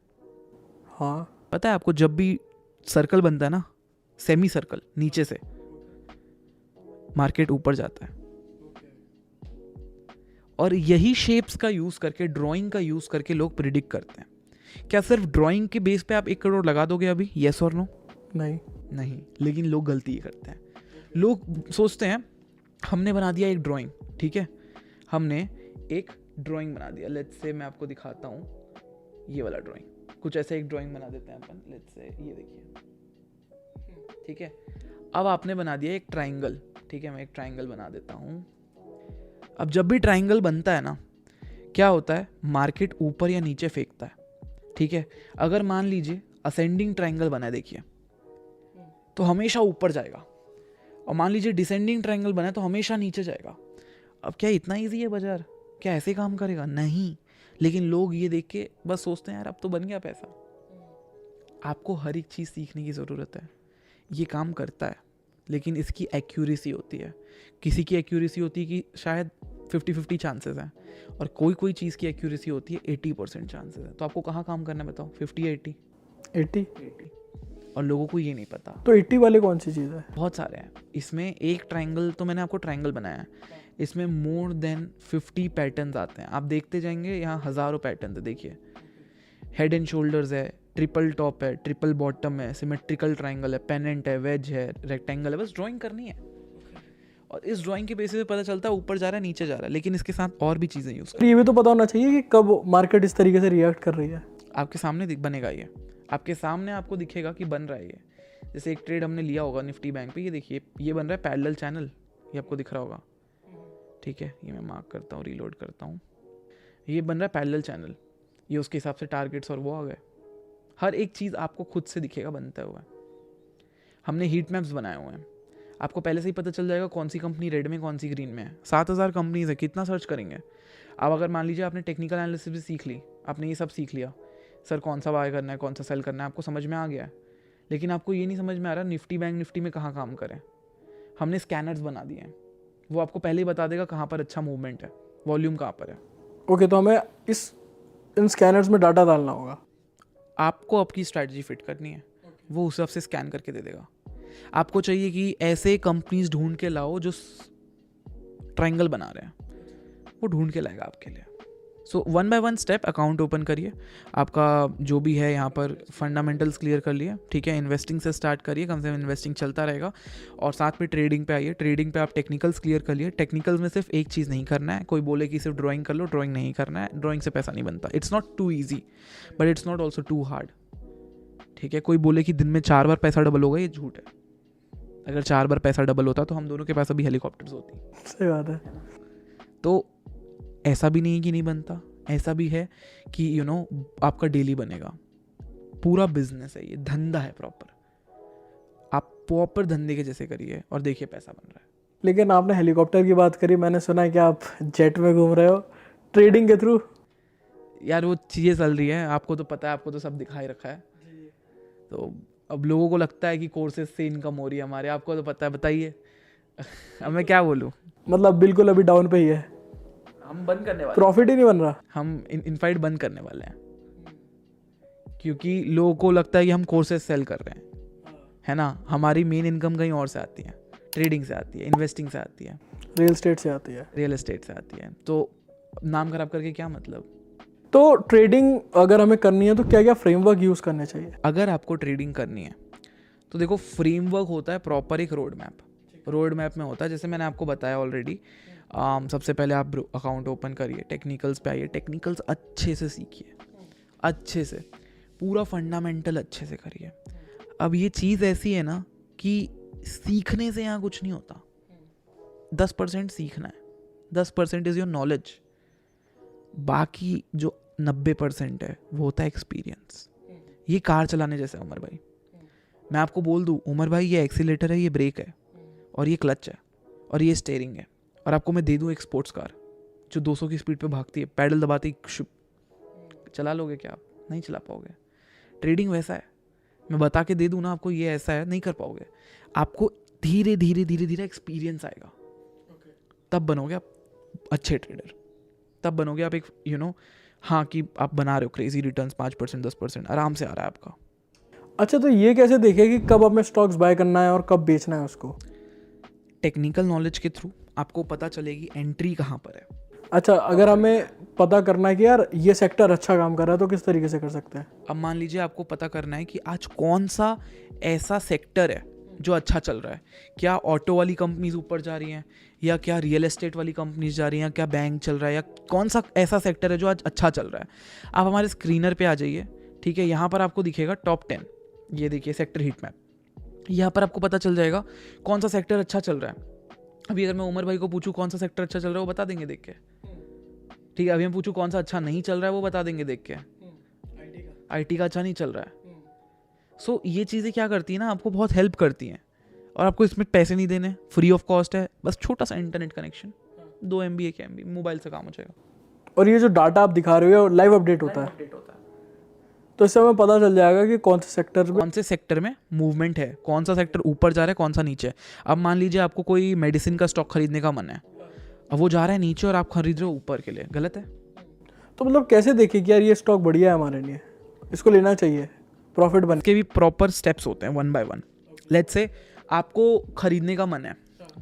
हाँ। पता है आपको जब भी सर्कल बनता है ना, सेमी सर्कल नीचे से, मार्केट ऊपर जाता है। और यही शेप्स का यूज करके, ड्राइंग का यूज करके लोग प्रिडिक्ट करते हैं। क्या सिर्फ ड्राइंग के बेस पे आप 1 करोड़ लगा दोगे अभी? यस और नो? नहीं, लेकिन लोग गलती करते हैं। लोग सोचते हैं हमने बना दिया एक ड्राइंग, ठीक है, हमने एक ड्राइंग बना दिया, लेट्स से मैं आपको दिखाता हूँ, ये वाला ड्राइंग, कुछ ऐसे एक ड्राइंग बना देते हैं अपन, लेट्स से ये देखिए, ठीक है। अब आपने बना दिया एक ट्रायंगल, ठीक है, मैं एक ट्रायंगल बना देता हूँ। अब जब भी ट्रायंगल बनता है ना, क्या होता है, मार्केट ऊपर या नीचे फेंकता है, ठीक है। अगर मान लीजिए असेंडिंग ट्रायंगल बना है, देखिए, तो हमेशा ऊपर जाएगा, और मान लीजिए डिसेंडिंग ट्रायंगल बना है तो हमेशा नीचे जाएगा। अब क्या इतना ईजी है बाजार? क्या ऐसे काम करेगा? नहीं। लेकिन लोग ये देख के बस सोचते हैं यार अब तो बन गया पैसा। आपको हर एक चीज़ सीखने की ज़रूरत है। ये काम करता है, लेकिन इसकी एक्यूरेसी होती है। किसी की एक्यूरेसी होती है कि शायद 50-50 चांसेस हैं, और कोई चीज़ की एक्यूरेसी होती है 80% चांसेस है। तो आपको कहाँ काम करना है बताओ, 50 या 80? 80। और लोगों को ये नहीं पता। तो 80 वाले कौन सी चीज़ है? बहुत सारे हैं इसमें। एक ट्रायंगल तो मैंने आपको ट्रायंगल बनाया है, इसमें मोर देन 50 पैटर्न्स आते हैं। आप देखते जाएंगे, यहाँ हज़ारों पैटर्न है। देखिए, हेड एंड शोल्डर्स है, ट्रिपल टॉप है, ट्रिपल बॉटम है, सिमेट्रिकल ट्रायंगल है, पेनेंट है, वेज है, रेक्टेंगल है। बस ड्राइंग करनी है, और इस ड्राइंग के बेसिस पे पता चलता है ऊपर जा रहा है नीचे जा रहा है। लेकिन इसके साथ और भी चीज़ें यूज़ ये भी तो पता होना चाहिए कि कब मार्केट इस तरीके से रिएक्ट कर रही है। आपके सामने बनेगा, ये आपके सामने आपको दिखेगा कि बन रहा है ये। जैसे एक ट्रेड हमने लिया होगा निफ्टी बैंक पे, ये देखिए ये बन रहा है पैरेलल चैनल, ये आपको दिख रहा होगा, ठीक है, ये मैं मार्क करता हूँ, रीलोड करता हूँ, ये बन रहा है पैरेलल चैनल, ये उसके हिसाब से टारगेट्स और वो आ गए। हर एक चीज़ आपको खुद से दिखेगा बनता हुआ। हमने हीट मैप्स बनाए हुए हैं, आपको पहले से ही पता चल जाएगा कौन सी कंपनी रेड में कौन सी ग्रीन में है। 7000 कंपनीज है, कितना सर्च करेंगे। अब अगर मान लीजिए आपने टेक्निकल एनालिसिस भी सीख ली, आपने ये सब सीख लिया, सर कौन सा बाय करना है कौन सा सेल करना है आपको समझ में आ गया है, लेकिन आपको ये नहीं समझ में आ रहा निफ्टी बैंक निफ्टी में कहाँ काम करें। हमने स्कैनर्स बना दिए हैं, वो आपको पहले ही बता देगा कहाँ पर अच्छा मूवमेंट है, वॉल्यूम कहाँ पर है। ओके, तो हमें इन स्कैनर्स में डाटा डालना होगा। आपको आपकी स्ट्रैटेजी फिट करनी है, वो उस हिसाब से स्कैन करके दे देगा। आपको चाहिए कि ऐसे कंपनीज ढूंढ के लाओ जो ट्रायंगल बना रहे हैं, वो ढूंढ के लाएगा आपके लिए। सो 1 बाय 1 स्टेप अकाउंट ओपन करिए, आपका जो भी है यहाँ पर फंडामेंटल्स क्लियर कर लिए, ठीक है, इन्वेस्टिंग से स्टार्ट करिए, कम से कम इन्वेस्टिंग चलता रहेगा, और साथ में ट्रेडिंग पे आइए। ट्रेडिंग पे आप टेक्निकल्स क्लियर कर लिए। टेक्निकल्स में सिर्फ एक चीज़ नहीं करना है, कोई बोले कि सिर्फ ड्राइंग कर लो, ड्राइंग नहीं करना है, ड्राइंग से पैसा नहीं बनता। It's not too easy but it's not also too hard, ठीक है। कोई बोले कि दिन में 4 बार पैसा डबल होगा, ये झूठ है। अगर 4 बार पैसा डबल होता तो हम दोनों के पास अभी हेलीकॉप्टर्स होती। सही बात है। तो ऐसा भी नहीं है कि नहीं बनता, ऐसा भी है कि आपका डेली बनेगा। पूरा बिजनेस है, ये धंधा है प्रॉपर, आप प्रॉपर धंधे के जैसे करिए और देखिए पैसा बन रहा है। लेकिन आपने हेलीकॉप्टर की बात करी, मैंने सुना है कि आप जेट में घूम रहे हो ट्रेडिंग के थ्रू। यार वो चीज़ें चल रही है, आपको तो पता है, आपको तो सब दिखाई रखा है। तो अब लोगों को लगता है कि कोर्सेज से इनकम हो रही है हमारे, आपको तो पता है, बताइए अब मैं क्या बोलूँ। मतलब बिल्कुल अभी डाउन पे ही है, हम बंद करने वाले, प्रॉफिट ही नहीं बन रहा। हम इनफाइट बंद करने वाले हैं, क्योंकि लोगों को लगता है कि हम कोर्सेज सेल कर रहे हैं, है ना। हमारी मेन इनकम कहीं और से आती है, ट्रेडिंग से आती है, इन्वेस्टिंग से आती है, रियल एस्टेट से आती है। रियल एस्टेट से आती है। तो नाम खराब करके क्या मतलब। तो ट्रेडिंग अगर हमें करनी है तो क्या क्या फ्रेमवर्क यूज़ करने चाहिए? अगर आपको ट्रेडिंग करनी है तो देखो, फ्रेमवर्क होता है प्रॉपर एक रोड मैप। रोड मैप में होता है, जैसे मैंने आपको बताया ऑलरेडी, सबसे पहले आप अकाउंट ओपन करिए, टेक्निकल्स पे आइए, टेक्निकल्स अच्छे से सीखिए, अच्छे से पूरा फंडामेंटल अच्छे से करिए। अब ये चीज़ ऐसी है ना कि सीखने से यहाँ कुछ नहीं होता। 10% सीखना है, 10% इज़ योर नॉलेज, बाकी जो 90% है वो होता है एक्सपीरियंस। ये कार चलाने जैसे उमर भाई, मैं आपको बोल दूँ उमर भाई ये एक्सीलेटर है, ये ब्रेक है, और ये क्लच है, और ये स्टीयरिंग है, और आपको मैं दे दूँ एक स्पोर्ट्स कार जो 200 की स्पीड पे भागती है, पैडल दबाती ही चला लोगे क्या? आप नहीं चला पाओगे। ट्रेडिंग वैसा है, मैं बता के दे दूँ ना आपको ये ऐसा है, नहीं कर पाओगे। आपको धीरे धीरे धीरे धीरे एक्सपीरियंस आएगा, तब बनोगे आप अच्छे ट्रेडर, तब बनोगे आप एक हाँ कि आप बना रहे हो क्रेजी रिटर्न्स, 5% 10% आराम से आ रहा है आपका। अच्छा, तो ये कैसे देखे कि कब हमें स्टॉक्स बाय करना है और कब बेचना है उसको? टेक्निकल नॉलेज के थ्रू आपको पता चलेगी एंट्री कहाँ पर है। अच्छा, अगर हमें पता करना है कि यार ये सेक्टर अच्छा काम कर रहा है तो किस तरीके से कर सकते हैं? अब मान लीजिए आपको पता करना है कि आज कौन सा ऐसा सेक्टर है जो अच्छा चल रहा है। क्या ऑटो वाली कंपनीज ऊपर जा रही हैं, या क्या रियल एस्टेट वाली कंपनीज जा रही हैं, क्या बैंक चल रहा है, या कौन सा ऐसा सेक्टर है जो आज अच्छा चल रहा है। आप हमारे स्क्रीनर पे आ जाइए, ठीक है, यहाँ पर आपको दिखेगा टॉप 10, ये देखिए सेक्टर हीट मैप, यहाँ पर आपको पता चल जाएगा कौन सा सेक्टर अच्छा चल रहा है। अभी अगर मैं उमर भाई को पूछूं कौन सा सेक्टर अच्छा चल रहा है, वो बता देंगे देख के, ठीक है। अभी मैं पूछूं कौन सा अच्छा नहीं चल रहा है, वो बता देंगे देख के, IT का अच्छा नहीं चल रहा है। सो ये चीज़ें क्या करती है ना, आपको बहुत हेल्प करती हैं, और आपको इसमें पैसे नहीं देने, फ्री ऑफ कॉस्ट है, बस छोटा सा internet connection, 2 MB 1 MB mobile से काम हो जाएगा। और ये जो डाटा आप दिखा रहे हो लाइव अपडेट होता है, तो इससे हमें पता चल जाएगा कि कौन से सेक्टर में मूवमेंट है, कौन सा सेक्टर ऊपर जा रहा है, कौन सा नीचे है। अब मान लीजिए आपको कोई मेडिसिन का स्टॉक खरीदने का मन है, अब वो जा रहा है नीचे और आप खरीद रहे हो ऊपर के लिए, गलत है। तो मतलब कैसे देखें कि यार ये स्टॉक बढ़िया है हमारे लिए, इसको लेना चाहिए, प्रॉफिट बन के भी प्रॉपर स्टेप्स होते हैं 1 by 1। लेट्स से आपको खरीदने का मन है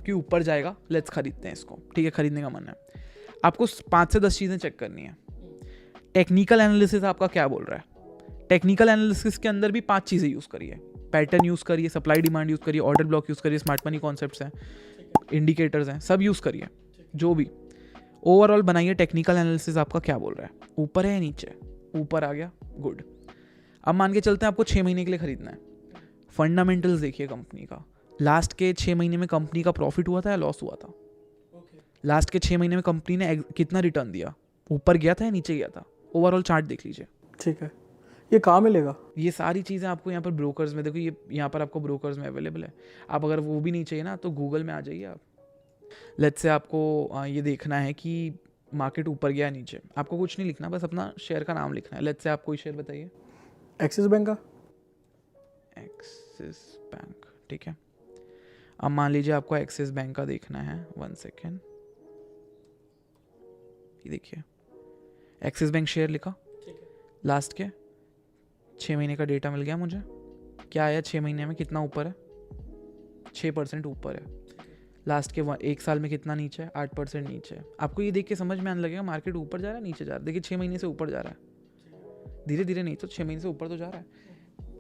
कि ऊपर जाएगा, लेट्स खरीदते हैं इसको, ठीक है, खरीदने का मन है। आपको 5 से 10 चीज़ें चेक करनी है। टेक्निकल एनालिसिस आपका क्या बोल रहा है, टेक्निकल एनालिसिस के अंदर भी 5 चीज़ें यूज़ करिए, पैटर्न यूज़ करिए, सप्लाई डिमांड यूज़ करिए, ऑर्डर ब्लॉक यूज़ करिए, स्मार्ट मनी कॉन्सेप्ट्स हैं, इंडिकेटर्स हैं, सब यूज़ करिए। जो भी ओवरऑल बनाइए टेक्निकल एनालिसिस आपका क्या बोल रहा है, ऊपर है या नीचे, ऊपर आ गया, गुड। अब मान के चलते हैं आपको 6 महीने के लिए खरीदना है, फंडामेंटल्स देखिए कंपनी का, लास्ट के 6 महीने में कंपनी का प्रॉफिट हुआ था या लॉस हुआ था, लास्ट के 6 महीने में कंपनी ने कितना रिटर्न दिया, ऊपर गया था या नीचे गया था, ओवरऑल चार्ट देख लीजिए। ठीक है, ये कहाँ मिलेगा? ये सारी चीज़ें आपको यहाँ पर ब्रोकर्स में, देखो ये यहाँ पर आपको ब्रोकर्स में अवेलेबल है। आप अगर वो भी नहीं चाहिए ना तो गूगल में आ जाइए आप। लेट्स से आपको ये देखना है कि मार्केट ऊपर गया नीचे, आपको कुछ नहीं लिखना, बस अपना शेयर का नाम लिखना है। लेट्स से आप कोई शेयर बताइए। एक्सिस बैंक का। एक्सिस बैंक, ठीक है। अब मान लीजिए आपको एक्सिस बैंक का देखना है, 1 सेकेंड, ये देखिए एक्सिस बैंक शेयर लिखा, लास्ट के 6 महीने का डेटा मिल गया मुझे। क्या आया 6 महीने में, कितना ऊपर है, 6% ऊपर है। लास्ट के 1 साल में कितना नीचे है, 8% नीचे है। आपको ये देख के समझ में आने लगेगा मार्केट ऊपर जा रहा है नीचे जा रहा है। देखिए 6 महीने से ऊपर जा रहा है, धीरे धीरे नहीं तो 6 महीने से ऊपर तो जा रहा है।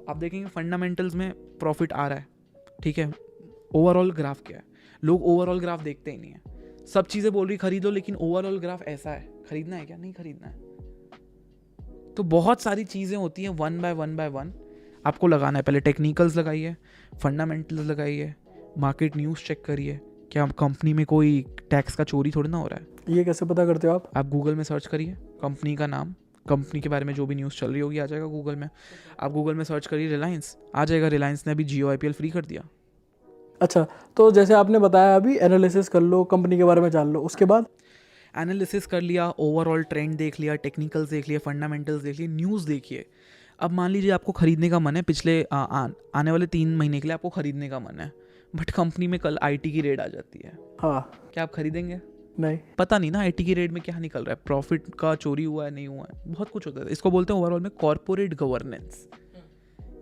आप देखेंगे फंडामेंटल्स में प्रॉफिट आ रहा है, ठीक है। ओवरऑल ग्राफ क्या है, लोग ओवरऑल ग्राफ देखते ही नहीं है। सब चीज़ें बोल रही खरीद लो, लेकिन ओवरऑल ग्राफ ऐसा है, खरीदना है क्या, नहीं खरीदना है। तो बहुत सारी चीज़ें होती हैं, वन बाय वन आपको लगाना है। पहले टेक्निकल्स लगाइए, फंडामेंटल्स लगाइए, मार्केट न्यूज़ चेक करिए, क्या कंपनी में कोई टैक्स का चोरी थोड़ी ना हो रहा है। ये कैसे पता करते हो आप? आप गूगल में सर्च करिए, कंपनी का नाम, कंपनी के बारे में जो भी न्यूज़ चल रही होगी आ जाएगा गूगल में। आप गूगल में सर्च करिए रिलायंस, आ जाएगा। रिलायंस ने अभी जियो IPL फ्री कर दिया। अच्छा, तो जैसे आपने बताया अभी एनालिसिस कर लो, कंपनी के बारे में जान लो, उसके बाद एनालिसिस कर लिया, ओवरऑल ट्रेंड देख लिया, टेक्निकल्स देख लिया, फंडामेंटल्स देख लिए, न्यूज़ देखिए। अब मान लीजिए आपको खरीदने का मन है, पिछले आने वाले 3 महीने के लिए आपको खरीदने का मन है, बट कंपनी में कल IT की रेड आ जाती है, हाँ, क्या आप खरीदेंगे? नहीं, पता नहीं ना IT की रेड में क्या निकल रहा है, प्रॉफिट का चोरी हुआ है नहीं हुआ है, बहुत कुछ होता है। इसको बोलते हैं ओवरऑल में कॉर्पोरेट गवर्नेंस।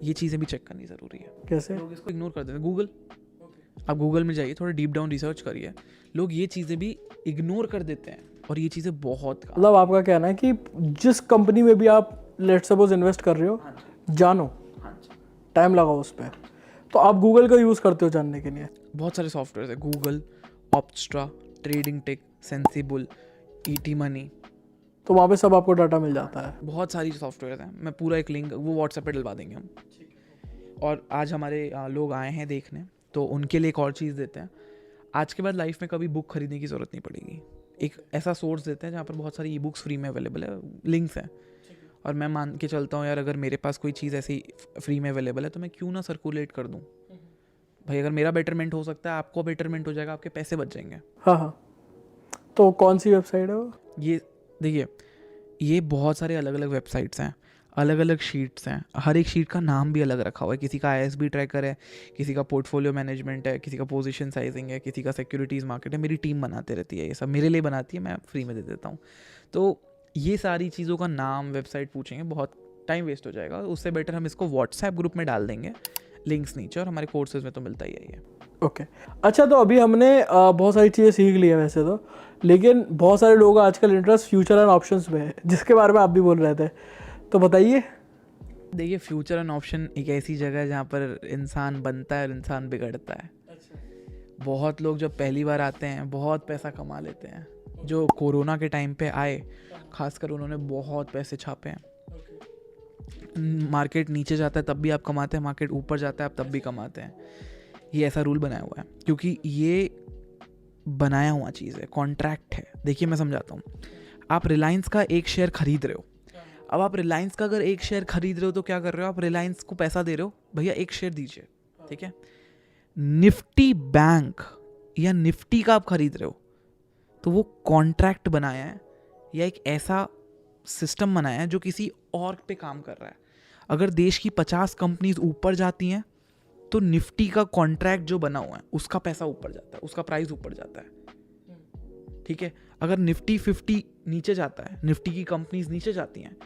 ये चीज़ें भी चेक करनी ज़रूरी है। कैसे? लोग इसको इग्नोर कर देते हैं। गूगल, आप गूगल में जाइए, थोड़ा डीप डाउन रिसर्च करिए, लोग ये चीज़ें भी इग्नोर कर देते हैं और ये चीज़ें बहुत मतलब आपका कहना है कि जिस कंपनी में भी आप लेट सपोज इन्वेस्ट कर रहे हो, जानो, टाइम लगाओ उस पर। तो आप गूगल का यूज़ करते हो जानने के लिए? बहुत सारे सॉफ्टवेयर है, Google, Opstra, trading tech, Sensibull, ET money, तो वहाँ पे सब आपको डाटा मिल जाता है। बहुत सारी सॉफ्टवेयर हैं। मैं पूरा एक लिंक वो व्हाट्सएप पे डलवा देंगे हम। और आज हमारे लोग आए हैं देखने, तो उनके लिए एक और चीज़ देते हैं। आज के बाद लाइफ में कभी बुक खरीदने की ज़रूरत नहीं पड़ेगी। एक ऐसा सोर्स देते हैं जहाँ पर बहुत सारी ई-बुक्स फ्री में अवेलेबल है, लिंक्स हैं। और मैं मान के चलता हूँ यार, अगर मेरे पास कोई चीज़ ऐसी फ्री में अवेलेबल है तो मैं क्यों ना सर्कुलेट कर दूँ भाई। अगर मेरा बेटरमेंट हो सकता है, आपको बेटरमेंट हो जाएगा, आपके पैसे बच जाएंगे। हाँ हाँ, तो कौन सी वेबसाइट है वो? ये देखिए, ये बहुत सारे अलग अलग वेबसाइट्स हैं, अलग अलग शीट्स हैं, हर एक शीट का नाम भी अलग रखा हुआ है। किसी का ISB ट्रैकर है, किसी का पोर्टफोलियो मैनेजमेंट है, किसी का पोजीशन साइजिंग है, किसी का सिक्योरिटीज़ मार्केट है। मेरी टीम बनाते रहती है, ये सब मेरे लिए बनाती है, मैं फ्री में दे देता हूँ। तो ये सारी चीज़ों का नाम, वेबसाइट पूछेंगे, बहुत टाइम वेस्ट हो जाएगा। उससे बेटर हम इसको व्हाट्सएप ग्रुप में डाल देंगे, लिंक्स नीचे, और हमारे कोर्सेज में तो मिलता ही है ये। ओके, अच्छा, तो अभी हमने बहुत सारी चीज़ें सीख ली है वैसे तो, लेकिन बहुत सारे लोग आजकल इंटरेस्ट फ्यूचर एंड ऑप्शंस में है, जिसके बारे में आप भी बोल रहे थे, तो बताइए। देखिए, फ्यूचर एंड ऑप्शन एक ऐसी जगह है जहाँ पर इंसान बनता है और इंसान बिगड़ता है। बहुत लोग जब पहली बार आते हैं बहुत पैसा कमा लेते हैं। जो कोरोना के टाइम पे आए, खासकर उन्होंने बहुत पैसे छापे हैं। मार्केट नीचे जाता है तब भी आप कमाते हैं, मार्केट ऊपर जाता है आप तब भी कमाते हैं। ये ऐसा रूल बनाया हुआ है, क्योंकि ये बनाया हुआ चीज़ है, कॉन्ट्रैक्ट है। देखिए मैं समझाता हूँ। आप रिलायंस का एक शेयर खरीद रहे हो। अब आप रिलायंस का अगर एक शेयर खरीद रहे हो तो क्या कर रहे हो, आप रिलायंस को पैसा दे रहे हो, भैया एक शेयर दीजिए, ठीक है। निफ्टी बैंक या निफ्टी का आप खरीद रहे हो तो वो कॉन्ट्रैक्ट बनाया है या एक ऐसा सिस्टम बनाया है जो किसी और पे काम कर रहा है। अगर देश की 50 कंपनीज ऊपर जाती हैं तो निफ्टी का कॉन्ट्रैक्ट जो बना हुआ है उसका पैसा ऊपर जाता है, उसका प्राइस ऊपर जाता है, ठीक है। अगर निफ्टी 50 नीचे जाता है, निफ्टी की कंपनीज नीचे जाती हैं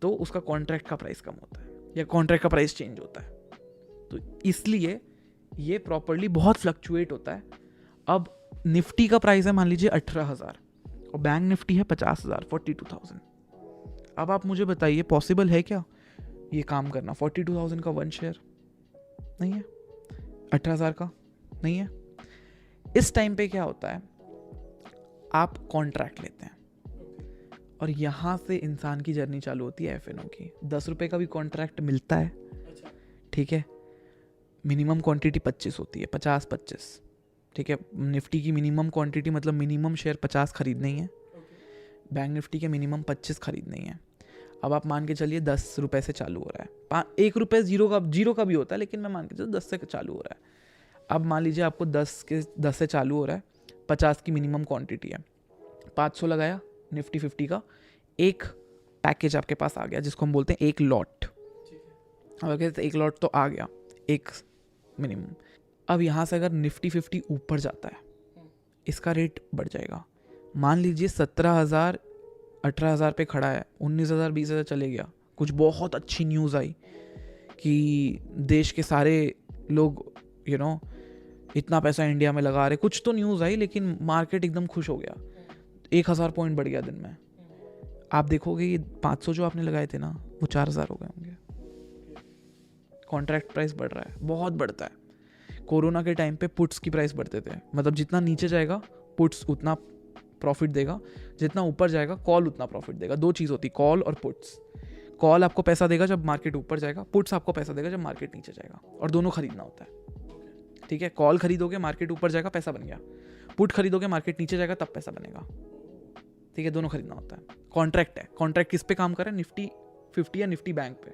तो उसका कॉन्ट्रैक्ट का प्राइस कम होता है या कॉन्ट्रैक्ट का प्राइस चेंज होता है। तो इसलिए ये प्रॉपर्ली बहुत फ्लक्चुएट होता है। अब निफ्टी का प्राइस है मान लीजिए 18,000 और बैंक निफ्टी है 50,000, 42,000। अब आप मुझे बताइए पॉसिबल है क्या ये काम करना? 42,000 का 1 शेयर नहीं है, 18,000 का नहीं है। इस टाइम पे क्या होता है, आप कॉन्ट्रैक्ट लेते हैं और यहाँ से इंसान की जर्नी चालू होती है FNO की। 10 रुपए का भी कॉन्ट्रैक्ट मिलता है, ठीक है। मिनिमम क्वांटिटी 25 होती है, 50-25, ठीक है। निफ्टी की मिनिमम क्वांटिटी मतलब मिनिमम शेयर 50 खरीदने ही है, बैंक निफ्टी के मिनिमम 25 खरीदने ही है। अब आप मान के चलिए 10 रुपये से चालू हो रहा है, 1 रुपये जीरो का भी होता है, लेकिन मैं मान के चलो 10 से चालू हो रहा है। अब मान लीजिए आपको 10 से चालू हो रहा है, 50 की मिनिमम क्वांटिटी है, 500 लगाया निफ्टी 50 का, एक पैकेज आपके पास आ गया जिसको हम बोलते हैं एक लॉट। अब कहते एक लॉट तो आ गया, एक मिनिमम। अब यहाँ से अगर निफ्टी 50 ऊपर जाता है, इसका रेट बढ़ जाएगा। मान लीजिए 17,000 18,000 पे खड़ा है, 19,000 20,000 चले गया, कुछ बहुत अच्छी न्यूज़ आई कि देश के सारे लोग इतना पैसा इंडिया में लगा रहे, कुछ तो न्यूज़ आई, लेकिन मार्केट एकदम खुश हो गया, 1,000 पॉइंट बढ़ गया दिन में। आप देखोगे ये 500 जो आपने लगाए थे ना, वो 4,000 हो गए होंगे। कॉन्ट्रैक्ट प्राइस बढ़ रहा है, बहुत बढ़ता है। कोरोना के टाइम पे पुट्स की प्राइस बढ़ते थे, मतलब जितना नीचे जाएगा पुट्स उतना प्रॉफिट देगा, जितना ऊपर जाएगा कॉल उतना प्रॉफिट देगा। 2 चीज़ होती, कॉल और पुट्स। कॉल आपको पैसा देगा जब मार्केट ऊपर जाएगा, पुट्स आपको पैसा देगा जब मार्केट नीचे जाएगा, और दोनों खरीदना होता है, ठीक है। कॉल खरीदोगे मार्केट ऊपर जाएगा, पैसा बन गया। पुट खरीदोगे मार्केट नीचे जाएगा, तब पैसा बनेगा, ठीक है। दोनों खरीदना होता है। कॉन्ट्रैक्ट है, कॉन्ट्रैक्ट किस पे काम कर रहा है? निफ्टी 50 या निफ्टी बैंक पे।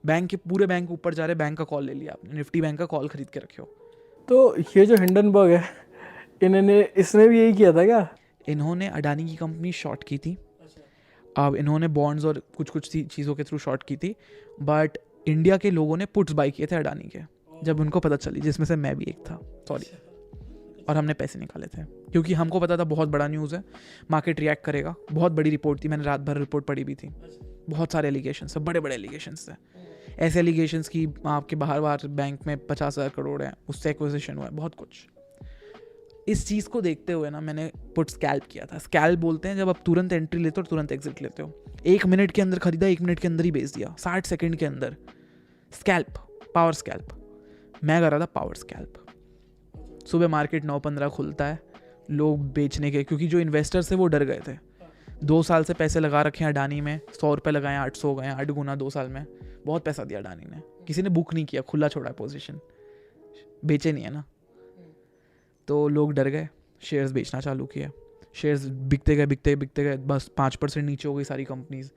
बैंक के पूरे बैंक ऊपर जा रहे, बैंक का कॉल ले लिया आपने, निफ्टी बैंक का कॉल खरीद के रखे हो। तो ये जो हिंडनबर्ग है, इसने भी यही किया था क्या? इन्होंने अडानी की कंपनी शॉर्ट की थी। अब इन्होंने बॉन्ड्स और कुछ चीज़ों के थ्रू शॉर्ट की थी, बट इंडिया के लोगों ने पुट्स बाई किए थे अडानी के, जब उनको पता चली, जिसमें से मैं भी एक था, सॉरी। और हमने पैसे निकाले थे, क्योंकि हमको पता था बहुत बड़ा न्यूज़ है, मार्केट रिएक्ट करेगा। बहुत बड़ी रिपोर्ट थी, मैंने रात भर रिपोर्ट पढ़ी भी थी। बहुत सारे एलिगेशंस है, बड़े बड़े एलिगेशंस थे। ऐसे एलिगेशंस की आपके बाहर बैंक में 50,000 करोड़ है, उससे एक्विजिशन हुआ है, बहुत कुछ। इस चीज़ को देखते हुए ना मैंने पुट स्कैल्प किया था। स्कैल्प बोलते हैं जब आप तुरंत एंट्री लेते हो और तुरंत एग्जिट लेते हो। 1 मिनट के अंदर खरीदा, 1 मिनट के अंदर ही बेच दिया, 60 सेकंड के अंदर। Scalp, power scalp. मैं कर रहा था पावर स्कैल्प। सुबह मार्केट 9:15 खुलता है, लोग बेचने के, क्योंकि जो इन्वेस्टर्स थे वो डर गए थे। 2 साल से पैसे लगा रखे हैं अडानी में, 100 रुपये लगाए, 800 हो गए, 8 गुना 2 साल में। बहुत पैसा दिया अडानी ने, किसी ने बुक नहीं किया, खुला छोड़ा है पोजीशन, बेचे नहीं है ना। तो लोग डर गए, शेयर्स बेचना चालू किया। शेयर्स बिकते गए, बस 5% नीचे हो गई सारी कंपनीज।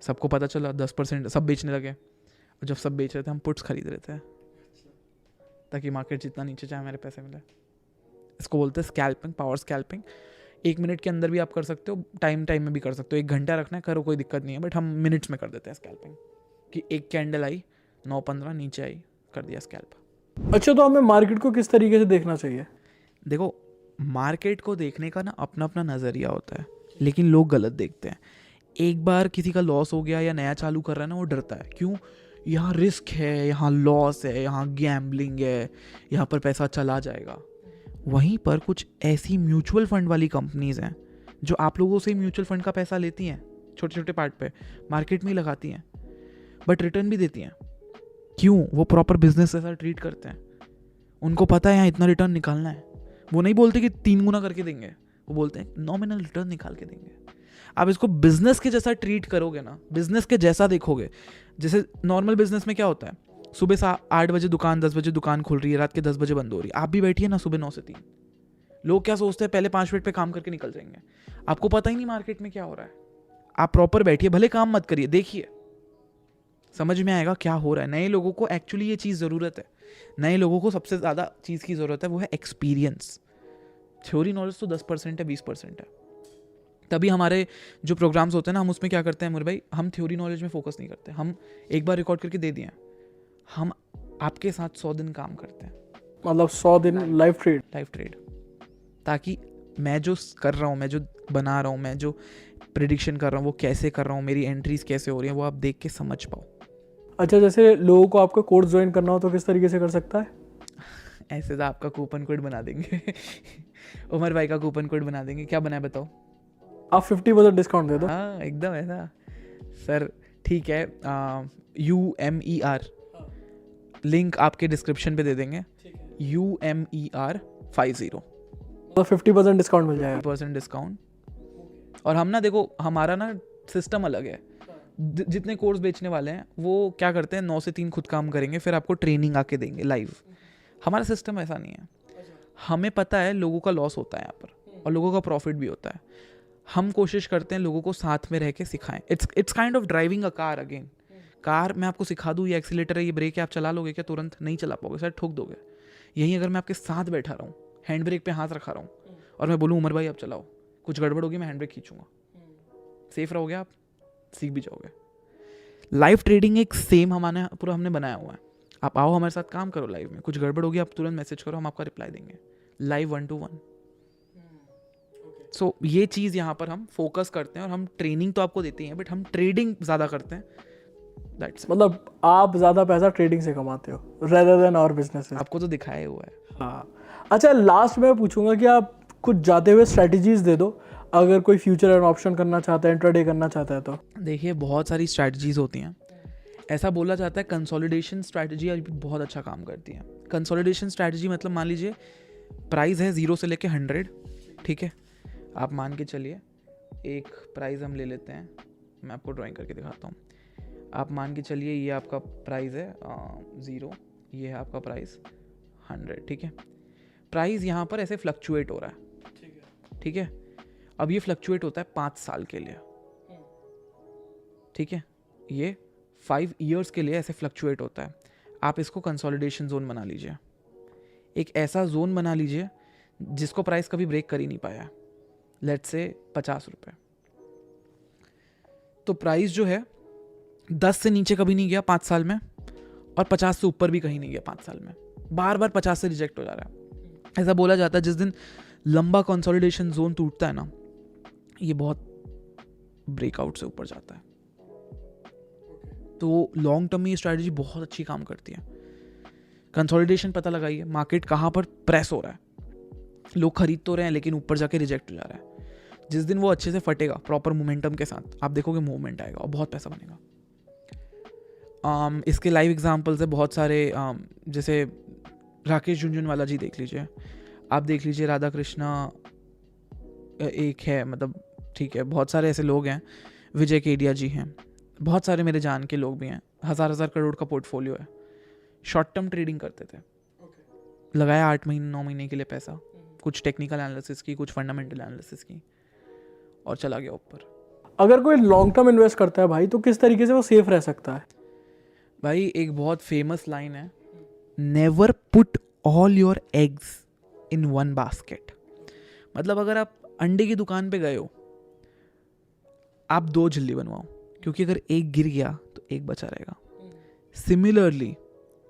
सबको पता चला, 10% सब बेचने लगे। और जब सब बेच रहे थे, हम पुट्स खरीद रहे थे, ताकि मार्केट जितना नीचे जाए हमारे पैसे मिले। इसको बोलते हैं स्कैल्पिंग, पावर स्कैल्पिंग। 1 मिनट के अंदर भी आप कर सकते हो, टाइम में भी कर सकते हो। 1 घंटा रखना है, करो, कोई दिक्कत नहीं है, बट हम मिनट्स में कर देते हैं स्कैल्पिंग। कि एक कैंडल आई 9:15 नीचे आई, कर दिया स्कैल्प। अच्छा, तो हमें मार्केट को किस तरीके से देखना चाहिए? देखो, मार्केट को देखने का ना अपना अपना नज़रिया होता है, लेकिन लोग गलत देखते हैं। एक बार किसी का लॉस हो गया या नया चालू कर रहा है ना, वो डरता है। क्यों? यहाँ रिस्क है, यहाँ लॉस है, यहाँ गैम्बलिंग है, यहाँ पर पैसा चला जाएगा। वहीं पर कुछ ऐसी म्यूचुअल फंड वाली कंपनीज हैं जो आप लोगों से म्यूचुअल फंड का पैसा लेती हैं, छोटे छोटे पार्ट पे मार्केट में ही लगाती हैं, बट रिटर्न भी देती हैं। क्यों? वो प्रॉपर बिजनेस जैसा ट्रीट करते हैं। उनको पता है यहाँ इतना रिटर्न निकालना है। वो नहीं बोलते कि 3 गुना करके देंगे, वो बोलते हैं नॉमिनल रिटर्न निकाल के देंगे। आप इसको बिजनेस के जैसा ट्रीट करोगे ना, बिजनेस के जैसा देखोगे। जैसे नॉर्मल बिजनेस में क्या होता है, सुबह 8 बजे दुकान, 10 बजे दुकान खुल रही है, रात के 10 बजे बंद हो रही है। आप भी बैठिए ना सुबह 9 से 3। लोग क्या सोचते हैं, पहले 5 मिनट पे काम करके निकल जाएंगे। आपको पता ही नहीं मार्केट में क्या हो रहा है। आप प्रॉपर बैठिए, भले काम मत करिए, देखिए, समझ में आएगा क्या हो रहा है। नए लोगों को एक्चुअली ये चीज़ ज़रूरत है। नए लोगों को सबसे ज़्यादा चीज़ की ज़रूरत है, वो है एक्सपीरियंस। थ्योरी नॉलेज तो 10% है, 20% है। तभी हमारे जो प्रोग्राम्स होते हैं ना, हम उसमें क्या करते हैं मेरे भाई, हम थ्योरी नॉलेज में फोकस नहीं करते। हम एक बार रिकॉर्ड करके दे दिए, हम आपके साथ 100 दिन काम करते हैं। मतलब 100 दिन लाइव ट्रेड, ताकि मैं जो कर रहा हूँ, मैं जो बना रहा हूँ, मैं जो प्रेडिक्शन कर रहा हूँ, वो कैसे कर रहा हूँ, मेरी एंट्रीज कैसे हो रही हैं, वो आप देख के समझ पाओ। अच्छा, जैसे लोगों को आपका कोर्स ज्वाइन करना हो तो किस तरीके से कर सकता है? ऐसे तो आपका कूपन कोड बना देंगे उमर भाई का कूपन कोड बना देंगे। क्या बनाए बताओ? आप 50% डिस्काउंट दे दो। हाँ, एकदम ऐसा सर, ठीक है। UMER लिंक आपके डिस्क्रिप्शन पे दे देंगे। UMER 50, तो 50% डिस्काउंट मिल जाएगा। 50% डिस्काउंट। और हम ना, देखो, हमारा ना सिस्टम अलग है। जितने कोर्स बेचने वाले हैं वो क्या करते हैं, 9 से 3 खुद काम करेंगे, फिर आपको ट्रेनिंग आके देंगे लाइव। हमारा सिस्टम ऐसा नहीं है। हमें पता है लोगों का लॉस होता है यहाँ पर और लोगों का प्रॉफिट भी होता है। हम कोशिश करते हैं लोगों को साथ में रह के सिखाएं। It's kind of driving a car again. Car मैं आपको सिखा दूँ, ये एक्सीलेटर है, ये ब्रेक है, आप चला लोगे क्या? तुरंत नहीं चला पाओगे, शायद ठोक दोगे। यहीं अगर मैं आपके साथ बैठा रहा हूँ, हैंड ब्रेक पे हाथ रखा रहा हूँ और मैं बोलूँ उमर भाई आप चलाओ, कुछ गड़बड़ होगी मैं हैंड ब्रेक खींचूंगा, सेफ रहोगे आप, सीख भी जाओगे। लाइव ट्रेडिंग एक सेम हमारे पूरा हमने बनाया हुआ है। आप आओ हमारे साथ काम करो लाइव में, कुछ गड़बड़ होगी आप तुरंत मैसेज करो, हम आपका रिप्लाई देंगे लाइव 1-to-1। सो ये चीज़ यहाँ पर हम फोकस करते हैं और हम ट्रेनिंग तो आपको देते हैं बट हम ट्रेडिंग ज़्यादा करते हैं। दैट्स मतलब आप ज़्यादा पैसा ट्रेडिंग से कमाते हो रेदर देन और बिजनेस। आपको तो दिखाया हुआ है। हाँ, अच्छा लास्ट में पूछूंगा कि आप कुछ जाते हुए स्ट्रेटजीज दे दो अगर कोई फ्यूचर एंड ऑप्शन करना चाहता है, इंट्राडे करना चाहता है तो। देखिए बहुत सारी स्ट्रैटेजीज होती हैं। ऐसा बोला जाता है कंसोलिडेशन स्ट्रैटेजी अभी बहुत अच्छा काम करती है। कंसोलिडेशन स्ट्रैटेजी मतलब मान लीजिए प्राइस है 0 से लेके 100, ठीक है। आप मान के चलिए एक प्राइस हम ले लेते हैं, मैं आपको ड्राइंग करके दिखाता हूँ। आप मान के चलिए ये आपका प्राइस है 0, ये है आपका प्राइस 100, ठीक है। प्राइस यहाँ पर ऐसे फ्लक्चुएट हो रहा है, ठीक है। अब ये फ्लक्चुएट होता है 5 साल के लिए, ठीक है। ये 5 ईयर्स के लिए ऐसे फ्लक्चुएट होता है। आप इसको कंसोलिडेशन जोन बना लीजिए। एक ऐसा जोन बना लीजिए जिसको प्राइस कभी ब्रेक कर ही नहीं पाया, लेट्स से 50 रुपये। तो प्राइस जो है 10 से नीचे कभी नहीं गया 5 साल में और 50 से ऊपर भी कहीं नहीं गया 5 साल में, बार बार 50 से रिजेक्ट हो जा रहा है। ऐसा बोला जाता है जिस दिन लंबा कंसोलिडेशन जोन टूटता है ना, ये बहुत ब्रेकआउट से ऊपर जाता है। तो लॉन्ग टर्म में ये स्ट्रैटेजी बहुत अच्छी काम करती है। कंसोलिडेशन पता लगाइए मार्केट कहाँ पर प्रेस हो रहा है, लोग खरीद तो रहे हैं लेकिन ऊपर जाके रिजेक्ट हो जा रहा है। जिस दिन वो अच्छे से फटेगा प्रॉपर मोमेंटम के साथ, आप देखोगे मूवमेंट आएगा और बहुत पैसा बनेगा। इसके लाइव एग्जांपल्स है बहुत सारे, जैसे राकेश झुनझुनवाला जी देख लीजिए, आप देख लीजिए राधा कृष्णा एक है, मतलब ठीक है, बहुत सारे ऐसे लोग हैं, विजय केडिया जी हैं, बहुत सारे मेरे जान के लोग भी हैं। 1000 करोड़ का पोर्टफोलियो है, शॉर्ट टर्म ट्रेडिंग करते थे, लगाया 8 महीने 9 महीने के लिए पैसा, कुछ टेक्निकल एनालिसिस की, कुछ फंडामेंटल एनालिसिस की, और चला गया ऊपर। अगर कोई लॉन्ग टर्म इन्वेस्ट करता है भाई तो किस तरीके से वो सेफ रह सकता है? भाई एक बहुत फेमस लाइन है, never put all your eggs in one basket. मतलब अगर आप अंडे की दुकान पे गए हो, आप 2 झिल्ली बनवाओ, क्योंकि अगर एक गिर गया तो एक बचा रहेगा।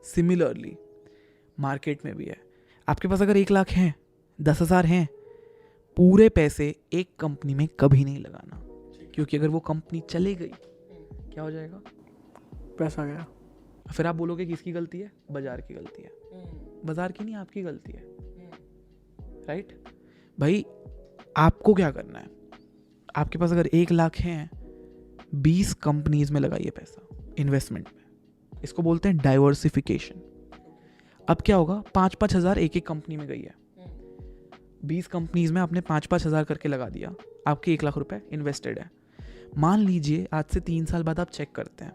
सिमिलरली मार्केट में भी है। आपके पास अगर 1 लाख हैं, 10,000 हैं, पूरे पैसे एक कंपनी में कभी नहीं लगाना, क्योंकि अगर वो कंपनी चले गई क्या हो जाएगा? पैसा गया। फिर आप बोलोगे किसकी गलती है? बाजार की गलती है। बाजार की नहीं, आपकी गलती है, राइट? भाई आपको क्या करना है, आपके पास अगर 1 लाख हैं, 20 कंपनीज में लगाइए पैसा इन्वेस्टमेंट में। इसको बोलते हैं डाइवर्सिफिकेशन। अब क्या होगा, 5-5 हज़ार एक कंपनी में गई है, 20 कंपनीज में आपने 5-5 हज़ार करके लगा दिया, आपके 1 लाख रुपए इन्वेस्टेड है। मान लीजिए आज से 3 साल बाद आप चेक करते हैं,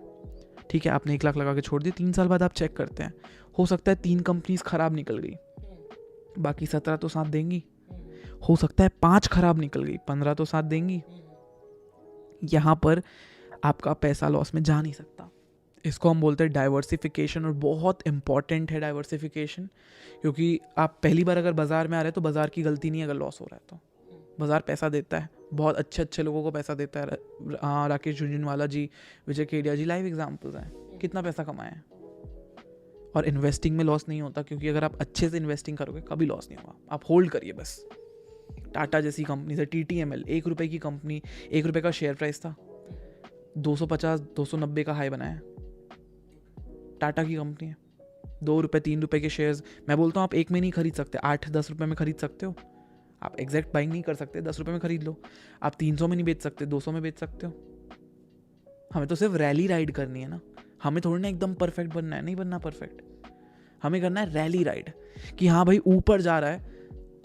ठीक है, आपने 1 लाख लगा के छोड़ दिया, 3 साल बाद आप चेक करते हैं, हो सकता है 3 कंपनीज खराब निकल गई, बाकी 17 तो साथ देंगी। हो सकता है 5 खराब निकल गई, 15 तो साथ देंगी। यहाँ पर आपका पैसा लॉस में जा नहीं सकता। इसको हम बोलते हैं डाइवर्सिफिकेशन, और बहुत इंपॉर्टेंट है डाइवर्सिफिकेशन, क्योंकि आप पहली बार अगर बाजार में आ रहे हैं तो बाजार की गलती नहीं है अगर लॉस हो रहा है तो। बाजार पैसा देता है, बहुत अच्छे लोगों को पैसा देता है। हाँ, राकेश झुनझुनवाला जी, विजय केडिया जी लाइव एग्जाम्पल्स हैं, कितना पैसा कमाए हैं। और इन्वेस्टिंग में लॉस नहीं होता, क्योंकि अगर आप अच्छे से इन्वेस्टिंग करोगे कभी लॉस नहीं होगा। आप होल्ड करिए बस। टाटा जैसी कंपनी से, TTML 1 रुपए की कंपनी, 1 रुपए का शेयर प्राइस था, 250-290 का हाई बनाया। टाटा की कंपनी है, 2 रुपए 3 रुपए के शेयर्स। मैं बोलता हूँ आप 1 में नहीं खरीद सकते, 8-10 रुपए में खरीद सकते हो। आप एग्जैक्ट बाइंग नहीं कर सकते, 10 रुपए में खरीद लो। आप 300 में नहीं बेच सकते, 200 में बेच सकते हो। हमें तो सिर्फ रैली राइड करनी है ना, हमें थोड़ी ना एकदम परफेक्ट बनना है, नहीं बनना परफेक्ट। हमें करना है रैली राइड, कि हाँ भाई ऊपर जा रहा है,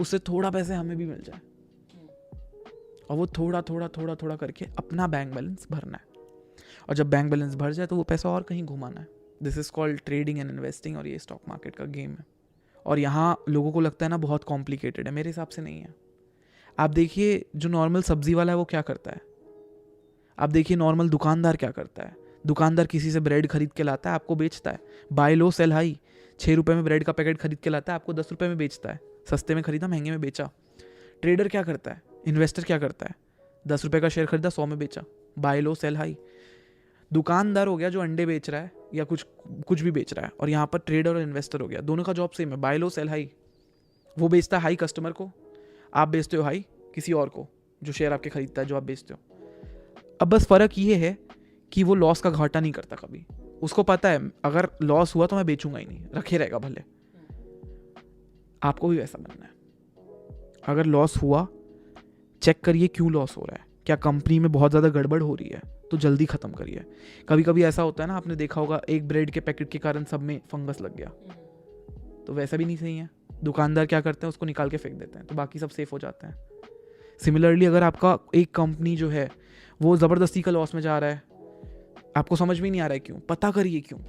उससे थोड़ा पैसे हमें भी मिल जाए, और वो थोड़ा करके अपना बैंक बैलेंस भरना है। और जब बैंक बैलेंस भर जाए तो वो पैसा और कहीं घुमाना है। This is called trading and investing, और ये स्टॉक मार्केट का गेम है। और यहाँ लोगों को लगता है ना बहुत कॉम्प्लिकेटेड है, मेरे हिसाब से नहीं है। आप देखिए जो नॉर्मल सब्जी वाला है वो क्या करता है, आप देखिए नॉर्मल दुकानदार क्या करता है। दुकानदार किसी से ब्रेड खरीद के लाता है, आपको बेचता है, बाय लो सेल हाई। 6 रुपये में ब्रेड का पैकेट खरीद के लाता है, आपको 10 रुपये में बेचता है। सस्ते में खरीदा, महंगे में बेचा। ट्रेडर क्या करता है, इन्वेस्टर क्या करता है, 10 रुपये का शेयर खरीदा, 100 में बेचा, बाय लो सेल हाई। दुकानदार हो गया जो अंडे बेच रहा है या कुछ भी बेच रहा है, और यहाँ पर ट्रेडर और इन्वेस्टर हो गया, दोनों का जॉब सेम है, बाय लो सेल हाई। वो बेचता है हाई कस्टमर को, आप बेचते हो हाई किसी और को जो शेयर आपके खरीदता है, जो आप बेचते हो। अब बस फ़र्क ये है कि वो लॉस का घाटा नहीं करता कभी। उसको पता है अगर लॉस हुआ तो मैं बेचूंगा ही नहीं, रखे रहेगा भले। आपको भी वैसा बनना है। अगर लॉस हुआ, चेक करिए क्यों लॉस हो रहा है, क्या कंपनी में बहुत ज़्यादा गड़बड़ हो रही है, तो जल्दी ख़त्म करिए। कभी कभी ऐसा होता है ना, आपने देखा होगा एक ब्रेड के पैकेट के कारण सब में फंगस लग गया, तो वैसा भी नहीं सही है। दुकानदार क्या करते हैं, उसको निकाल के फेंक देते हैं, तो बाकी सब सेफ हो जाते हैं। सिमिलरली अगर आपका एक कंपनी जो है वो ज़बरदस्ती का लॉस में जा रहा है, आपको समझ में नहीं आ रहा है क्यों, पता करिए क्यों।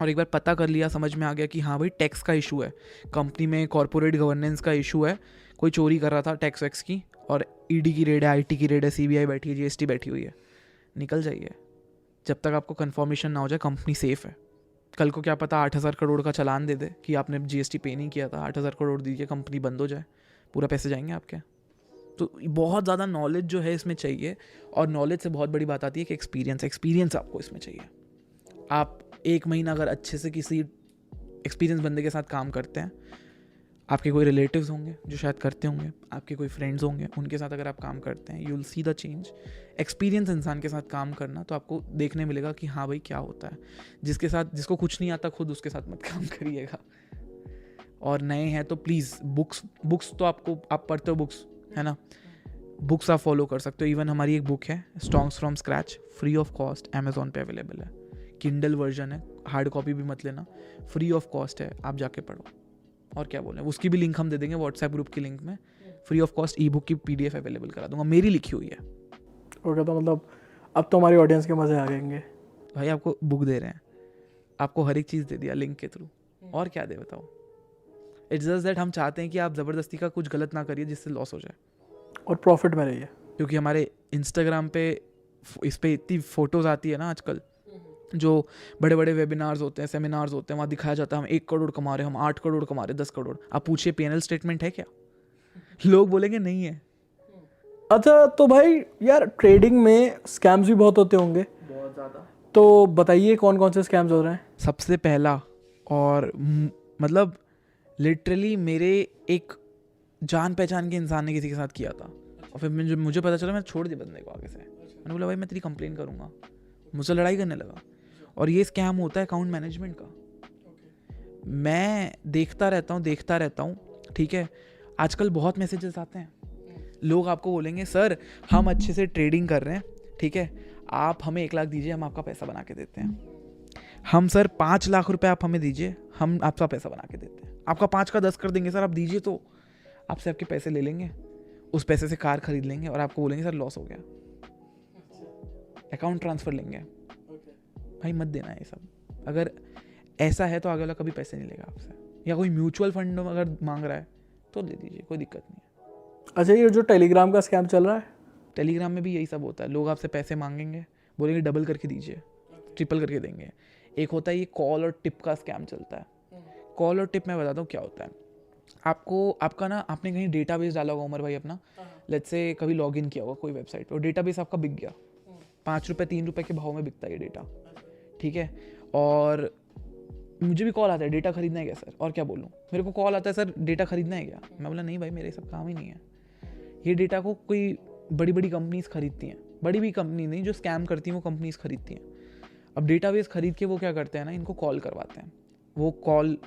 और एक बार पता कर लिया, समझ में आ गया कि हाँ भाई टैक्स का इशू है, कंपनी में कॉर्पोरेट गवर्नेंस का इशू है, कोई चोरी कर रहा था टैक्स वैक्स की, और ईडी की रेड है, आईटी की रेड है, सीबीआई बैठी है, जीएसटी बैठी हुई है, निकल जाइए। जब तक आपको कन्फर्मेशन ना हो जाए कंपनी सेफ है। कल को क्या पता 8,000 करोड़ का चालान दे दे कि आपने जीएसटी पे नहीं किया था, 8,000 करोड़ दीजिए, कंपनी बंद हो जाए, पूरा पैसे जाएंगे आपके। तो बहुत ज़्यादा नॉलेज जो है इसमें चाहिए, और नॉलेज से बहुत बड़ी बात आती है कि एक्सपीरियंस आपको इसमें चाहिए। आप 1 महीना अगर अच्छे से किसी एक्सपीरियंस बंदे के साथ काम करते हैं, आपके कोई रिलेटिव्स होंगे जो शायद करते होंगे, आपके कोई फ्रेंड्स होंगे, उनके साथ अगर आप काम करते हैं, you will see the change. Experience इंसान के साथ काम करना, तो आपको देखने मिलेगा कि हाँ भाई क्या होता है। जिसको कुछ नहीं आता खुद उसके साथ मत काम करिएगा। और नए हैं तो प्लीज़ बुक्स तो आप पढ़ते हो बुक्स, है ना, बुक्स आप फॉलो कर सकते हो। इवन हमारी एक बुक है strongs from scratch, free of cost, Amazon पे अवेलेबल है, किंडल वर्जन है, हार्ड कॉपी भी मत लेना, फ्री ऑफ कॉस्ट है, आप जाके पढ़ो। और क्या बोलें, उसकी भी लिंक हम दे देंगे व्हाट्सएप ग्रुप की लिंक में। Free of cost E book की PDF अवेलेबल करा दूंगा, मेरी लिखी हुई है। ओके, तो मतलब अब तो हमारी ऑडियंस के मज़े आ जाएंगे भाई। आपको बुक दे रहे हैं, आपको हर एक चीज़ दे दिया लिंक के थ्रू, और क्या दे बताओ। इट्स जस्ट दैट हम चाहते हैं कि आप ज़बरदस्ती का कुछ गलत ना करिए जिससे लॉस हो जाए, और प्रॉफिट में रहिए। क्योंकि हमारे इंस्टाग्राम पे इस पे इतनी फ़ोटोज़ आती है ना आजकल, जो बड़े बड़े वेबिनार्स होते हैं, सेमिनार्स होते हैं, वहाँ दिखाया जाता है हम 1 करोड़ कमा रहे हैं, हम 8 करोड़ कमा रहे हैं, 10 करोड़। आप पूछिए PNL स्टेटमेंट है क्या, लोग बोलेंगे नहीं है। अच्छा, तो भाई यार ट्रेडिंग में स्कैम्स भी बहुत होते होंगे, बहुत ज़्यादा। तो बताइए कौन कौन से स्कैम्स हो रहे हैं। सबसे पहला, और मतलब लिटरली मेरे एक जान पहचान के इंसान ने किसी के साथ किया था, और फिर मुझे पता चला, मैं छोड़ दिया बंदे को आगे से। मैंने बोला भाई मैं तेरी कंप्लेन करूँगा, मुझसे लड़ाई करने लगा। और ये स्कैम होता है अकाउंट मैनेजमेंट का। मैं देखता रहता हूँ, ठीक है। आजकल बहुत मैसेजेस आते हैं, लोग आपको बोलेंगे सर हम अच्छे से ट्रेडिंग कर रहे हैं, ठीक है, आप हमें 1 लाख दीजिए, हम आपका पैसा बना के देते हैं। हम सर 5 लाख रुपए आप हमें दीजिए, हम आपका पैसा बना के देते हैं। आपका 5 का 10 कर देंगे सर, आप दीजिए, तो आपसे आपके पैसे ले लेंगे, उस पैसे से कार खरीद लेंगे, और आपको बोलेंगे सर लॉस हो गया, अकाउंट ट्रांसफ़र लेंगे। भाई मत देना ये सब। अगर ऐसा है तो आगे वाला कभी पैसे नहीं लेगा आपसे, या कोई म्यूचुअल फंड अगर मांग रहा है तो दे दीजिए, कोई दिक्कत नहीं है। अच्छा, ये जो टेलीग्राम का स्कैम चल रहा है, टेलीग्राम में भी यही सब होता है, लोग आपसे पैसे मांगेंगे, बोलेंगे डबल करके दीजिए, ट्रिपल करके देंगे। एक होता है ये कॉल और टिप का स्कैम चलता है। कॉल और टिप मैं बताता हूँ क्या होता है। आपका ना, आपने कहीं डेटाबेस डाला होगा उमर भाई अपना, लेट्स से कभी लॉगिन किया होगा कोई वेबसाइट पे, और डेटाबेस आपका बिक गया, 5 रुपये 3 रुपये के भाव में बिकता है ये डेटा, ठीक है। और मुझे भी कॉल आता है डेटा खरीदना है क्या सर, और क्या बोलूँ, मेरे को कॉल आता है सर डेटा खरीदना है क्या। मैं बोला नहीं भाई मेरे सब काम ही नहीं है। ये डेटा को कोई बड़ी बड़ी कंपनीज खरीदती हैं, बड़ी भी कंपनी नहीं, जो स्कैम करती हैं वो कंपनीज खरीदती हैं। अब डेटाबेस खरीद के वो क्या करते हैं ना, इनको कॉल करवाते हैं, वो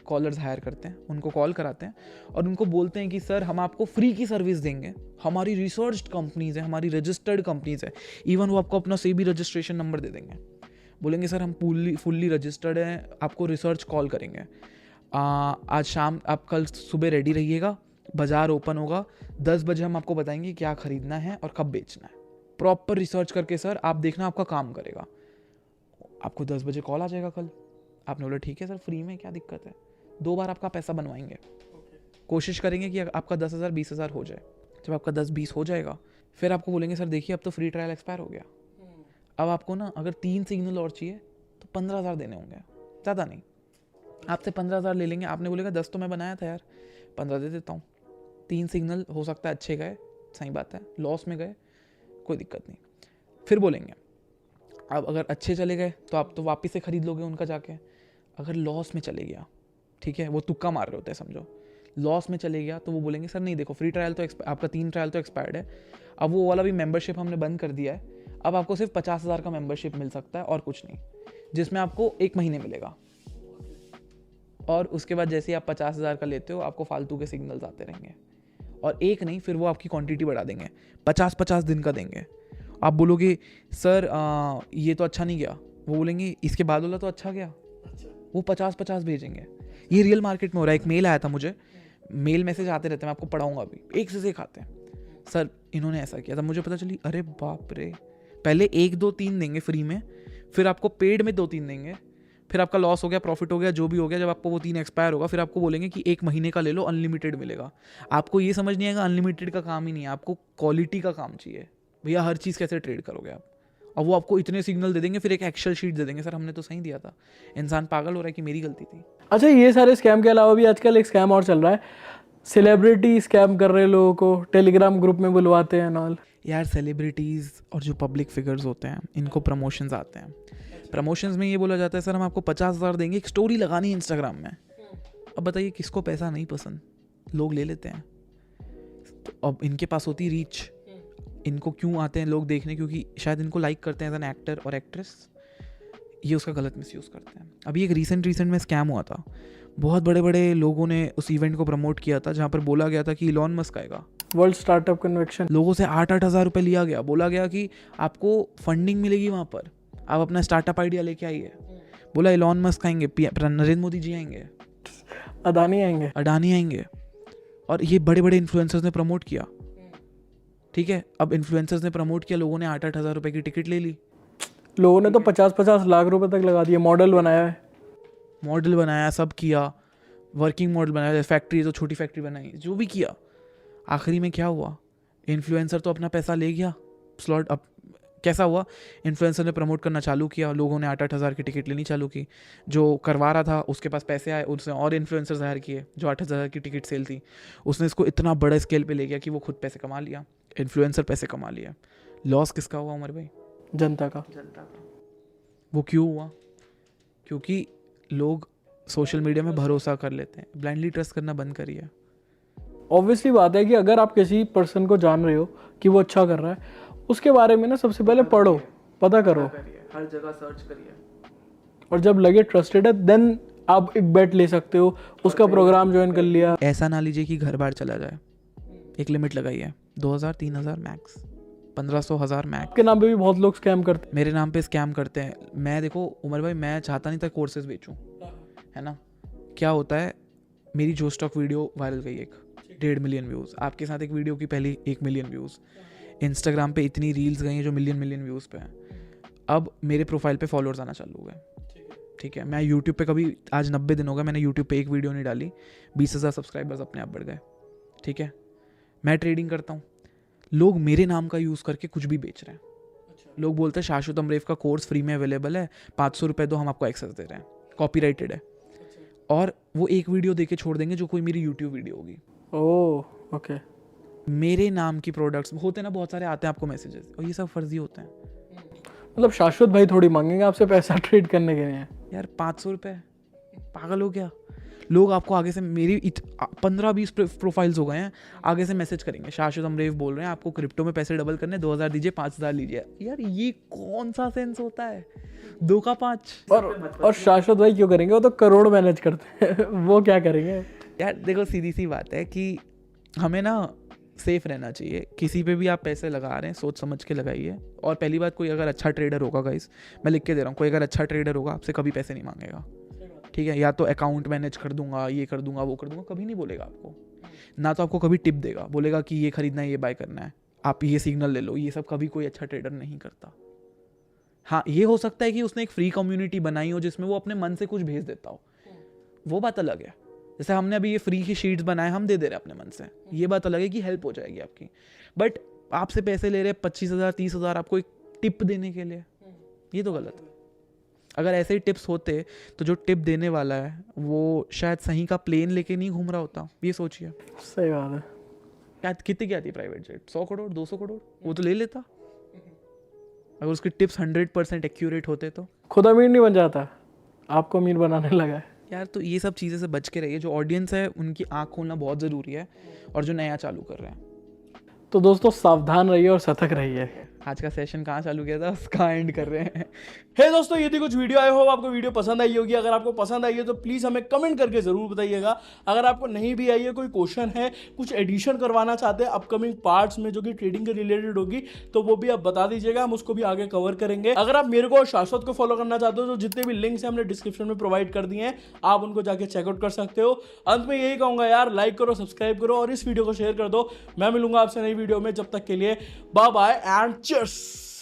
कॉलर्स हायर करते हैं, उनको कॉल कराते हैं, और उनको बोलते हैं कि सर हम आपको फ्री की सर्विस देंगे, हमारी रिसर्च्ड कंपनीज है, हमारी रजिस्टर्ड कंपनीज है, इवन वो आपको अपना सेबी रजिस्ट्रेशन नंबर दे देंगे, बोलेंगे सर हम फुल्ली रजिस्टर्ड हैं, आपको रिसर्च कॉल करेंगे, आज शाम आप कल सुबह रेडी रहिएगा, बाज़ार ओपन होगा, 10 बजे हम आपको बताएंगे क्या ख़रीदना है और कब बेचना है, प्रॉपर रिसर्च करके सर आप देखना आपका काम करेगा। आपको 10 बजे कॉल आ जाएगा कल, आपने बोला ठीक है सर फ्री में क्या दिक्कत है, 2 बार आपका पैसा बनवाएंगे। कोशिश करेंगे कि आपका 10,000 20,000 हो जाए। जब आपका 10-20 हो जाएगा फिर आपको बोलेंगे सर देखिए अब तो फ्री ट्रायल एक्सपायर हो गया, अब आपको ना अगर 3 सिग्नल और चाहिए तो 15,000 देने होंगे, ज़्यादा नहीं। आपसे 15,000 ले लेंगे, आपने बोलेगा 10 तो मैं बनाया था यार, 15 दे देता हूँ। 3 सिग्नल हो सकता है अच्छे गए, सही बात है, लॉस में गए कोई दिक्कत नहीं। फिर बोलेंगे अब अगर अच्छे चले गए तो आप तो वापस से खरीद लोगे उनका जाके। अगर लॉस में चले गया, ठीक है, वो तुक्का मार रहे होते हैं समझो, लॉस में चले गया तो वो बोलेंगे सर नहीं देखो फ्री ट्रायल तो आपका 3 ट्रायल तो एक्सपायर्ड है, अब वो वाला भी मेंबरशिप हमने बंद कर दिया है, अब आपको सिर्फ 50,000 का मेंबरशिप मिल सकता है और कुछ नहीं, जिसमें आपको 1 महीने मिलेगा। और उसके बाद जैसे ही आप 50,000 का लेते हो आपको फालतू के सिग्नल्स आते रहेंगे, और एक नहीं फिर वो आपकी क्वांटिटी बढ़ा देंगे, 50-50 दिन का देंगे। आप बोलोगे सर ये तो अच्छा नहीं गया, वो बोलेंगे इसके बाद वाला तो अच्छा गया, वो 50-50 भेजेंगे। ये रियल मार्केट में हो रहा है। एक मेल आया था मुझे, मेल मैसेज आते रहते हैं, मैं आपको पढ़ाऊंगा अभी, एक से एक आते हैं। सर इन्होंने ऐसा किया, तब मुझे पता चली अरे बाप रे, पहले 1 2 3 देंगे फ्री में, फिर आपको पेड में 2 3 देंगे, फिर आपका लॉस हो गया, प्रॉफिट हो गया, जो भी हो गया, जब आपको वो 3 एक्सपायर होगा फिर आपको बोलेंगे कि 1 महीने का ले लो, अनलिमिटेड मिलेगा। आपको ये समझ नहीं आएगा अनलिमिटेड का काम ही नहीं है, आपको क्वालिटी का काम चाहिए। भैया हर चीज़ कैसे ट्रेड करोगे आप, और वो आपको इतने सिग्नल दे देंगे, फिर एक एक्सेल शीट दे देंगे, सर हमने तो सही दिया था। इंसान पागल हो रहा है कि मेरी गलती थी। अच्छा, ये सारे स्कैम के अलावा भी आजकल एक स्कैम और चल रहा है, सेलिब्रिटी स्कैम कर रहे लोगों को, टेलीग्राम ग्रुप में बुलवाते हैं नॉल। यार सेलिब्रिटीज़ और जो पब्लिक फिगर्स होते हैं इनको प्रमोशंस आते हैं। प्रमोशंस में ये बोला जाता है सर हम आपको 50,000 देंगे, एक स्टोरी लगानी है इंस्टाग्राम में। अब बताइए किसको पैसा नहीं पसंद, लोग ले लेते हैं। तो अब इनके पास होती है रीच, इनको क्यों आते हैं लोग देखने, क्योंकि शायद इनको लाइक करते हैं एज एन एक्टर और एक्ट्रेस, ये उसका गलत मिसयूज़ करते हैं। अभी एक रिसेंट में स्कैम हुआ था, बहुत बड़े बड़े लोगों ने उस इवेंट को प्रमोट किया था जहाँ पर बोला गया था कि इलॉन मस्क आएगा, वर्ल्ड स्टार्टअप कन्वेंशन। लोगों से 8-8 हज़ार रुपये लिया गया, बोला गया कि आपको फंडिंग मिलेगी वहाँ पर, आप अपना स्टार्टअप आइडिया लेके आइए। बोला इलॉन मस्क आएंगे, नरेंद्र मोदी जी आएंगे, अडानी आएंगे, और ये बड़े बड़े इन्फ्लुएंसर्स ने प्रमोट किया। ठीक है, अब इन्फ्लुएंसर्स ने प्रमोट किया, लोगों ने 8-8 हज़ार रुपये की टिकट ले ली, लोगों ने तो 50-50 लाख रुपए तक लगा दिए, मॉडल बनाया, सब किया, वर्किंग मॉडल बनाया, फैक्ट्री तो छोटी फैक्ट्री बनाई, जो भी किया। आखिरी में क्या हुआ, इन्फ्लुएंसर तो अपना पैसा ले गया स्लॉट। अब कैसा हुआ, इन्फ्लुएंसर ने प्रमोट करना चालू किया, लोगों ने 8-8 हज़ार की टिकट लेनी चालू की, जो करवा रहा था उसके पास पैसे आए, उसने और इन्फ्लुएंसर्स हायर किए, जो 8 हज़ार की टिकट सेल थी उसने इसको इतना बड़ा स्केल पे ले गया कि वो खुद पैसे कमा लिया, इन्फ्लुएंसर पैसे कमा लिया। लॉस किसका हुआ उमर भाई? जनता का। वो क्यों हुआ? क्योंकि लोग सोशल मीडिया में भरोसा कर लेते हैं, ब्लाइंडली ट्रस्ट करना बंद करिए। ऑब्वियसली बात है कि अगर आप किसी पर्सन को जान रहे हो कि वो अच्छा कर रहा है, उसके बारे में ना सबसे पहले पढ़ो, पता करो, हर जगह सर्च करिए, और जब लगे ट्रस्टेड है देन आप एक बेट ले सकते हो, उसका प्रोग्राम ज्वाइन कर लिया। ऐसा ना लीजिए कि घर बार चला जाए, एक लिमिट लगाइए, 2,000-3,000 मैक्स, 1,500-1,000 मैक्स। के नाम पे भी बहुत लोग स्कैम करते हैं, मेरे नाम पे स्कैम करते हैं। मैं देखो उमर भाई, मैं चाहता नहीं था कोर्सेज बेचूं, है ना। क्या होता है, मेरी जो स्टॉक वीडियो वायरल गई, एक 1.5 मिलियन व्यूज़, आपके साथ एक वीडियो की पहली 1 मिलियन व्यूज़, इंस्टाग्राम पे इतनी रील्स गई हैं जो मिलियन व्यूज़ पे हैं। अब मेरे प्रोफाइल पे फॉलोअर्स आना चालू हो गए, ठीक है। मैं यूट्यूब पे कभी, आज 90 दिन हो गए मैंने यूट्यूब पे एक वीडियो नहीं डाली, 20,000 सब्सक्राइबर्स अपने आप बढ़ गए, ठीक है। मैं ट्रेडिंग करता हूँ, लोग मेरे नाम का यूज़ करके कुछ भी बेच रहे हैं। लोग बोलते हैं शाश्वत अमरेव का कोर्स फ्री में अवेलेबल है, 500 रुपये दो, हम आपको एक्सेस दे रहे हैं, कॉपीराइटेड है, और वो एक वीडियो देके छोड़ देंगे जो कोई मेरी यूट्यूब वीडियो होगी। Oh okay. मेरे नाम की प्रोडक्ट्स होते हैं ना, बहुत सारे आते हैं आपको मैसेजेस, और ये सब फर्जी होते हैं। मतलब शाश्वत भाई थोड़ी मांगेंगे आपसे पैसा ट्रेड करने के लिए यार 500 रुपये, पागल हो गया। लोग आपको आगे से, मेरी 15-20 प्रोफाइल्स हो गए हैं, आगे से मैसेज करेंगे, शाश्वत अमरेव बोल रहे हैं आपको क्रिप्टो में पैसे डबल करने, 2,000 दीजिए, 5,000 लीजिए। यार ये कौन सा सेंस होता है, 2 का 5। और शाश्वत भाई क्यों करेंगे, वो तो करोड़ मैनेज करते हैं वो क्या करेंगे यार देखो सीधी सी बात है कि हमें ना सेफ रहना चाहिए। किसी पे भी आप पैसे लगा रहे हैं, सोच समझ के लगाइए। और पहली बात, कोई अगर अच्छा ट्रेडर होगा, गाइस मैं लिख के दे रहा हूँ, कोई अगर अच्छा ट्रेडर होगा आपसे कभी पैसे नहीं मांगेगा, ठीक है। या तो अकाउंट मैनेज कर दूंगा, ये कर दूंगा, वो कर दूंगा, कभी नहीं बोलेगा आपको। ना तो आपको कभी टिप देगा, बोलेगा कि ये खरीदना है, ये बाय करना है, आप ये सिग्नल ले लो, ये सब कभी कोई अच्छा ट्रेडर नहीं करता। हाँ, ये हो सकता है कि उसने एक फ्री कम्युनिटी बनाई हो जिसमें वो अपने मन से कुछ भेज देता हो, वो बात अलग है, जैसे हमने अभी ये फ्री की शीट्स बनाए, हम दे दे रहे हैं अपने मन से, ये बात अलग है कि हेल्प हो जाएगी आपकी, बट आपसे पैसे ले रहे 25,000 30,000 आपको एक टिप देने के लिए, ये तो गलत है। अगर ऐसे ही टिप्स होते तो जो टिप देने वाला है वो शायद सही का प्लेन लेके नहीं घूम रहा होता, ये सोचिए। सही बात है। क्या कितनी क्या आती प्राइवेट जेट, 100 करोड़ 200 करोड़, वो तो ले लेता अगर उसके टिप्स 100% एक्यूरेट होते तो। खुद अमीर नहीं बन जाता, आपको अमीर बनाने लगा है। यार तो ये सब चीज़ें से बच के रहिए, जो ऑडियंस है उनकी आँख खोलना बहुत ज़रूरी है, और जो नया चालू कर रहे हैं। तो दोस्तों सावधान रहिए और सतर्क रहिए। आज का सेशन कहाँ चालू किया था, उसका एंड कर रहे हैं। हे दोस्तों, ये थी कुछ वीडियो, आई होप आपको वीडियो पसंद आई होगी। अगर आपको पसंद आई है तो प्लीज़ हमें कमेंट करके ज़रूर बताइएगा। अगर आपको नहीं भी आई है, कोई क्वेश्चन है, कुछ एडिशन करवाना चाहते हैं अपकमिंग पार्ट्स में जो कि ट्रेडिंग के रिलेटेड होगी, तो वो भी आप बता दीजिएगा, हम उसको भी आगे कवर करेंगे। अगर आप मेरे को और शाश्वत को फॉलो करना चाहते हो तो जितने भी लिंक्स हैं हमने डिस्क्रिप्शन में प्रोवाइड कर दिए हैं, आप उनको जाके चेकआउट कर सकते हो। अंत में यही कहूँगा यार, लाइक करो, सब्सक्राइब करो और इस वीडियो को शेयर कर दो। मैं मिलूंगा आपसे नई वीडियो में, जब तक के लिए बाय बाय एंड चीयर्स।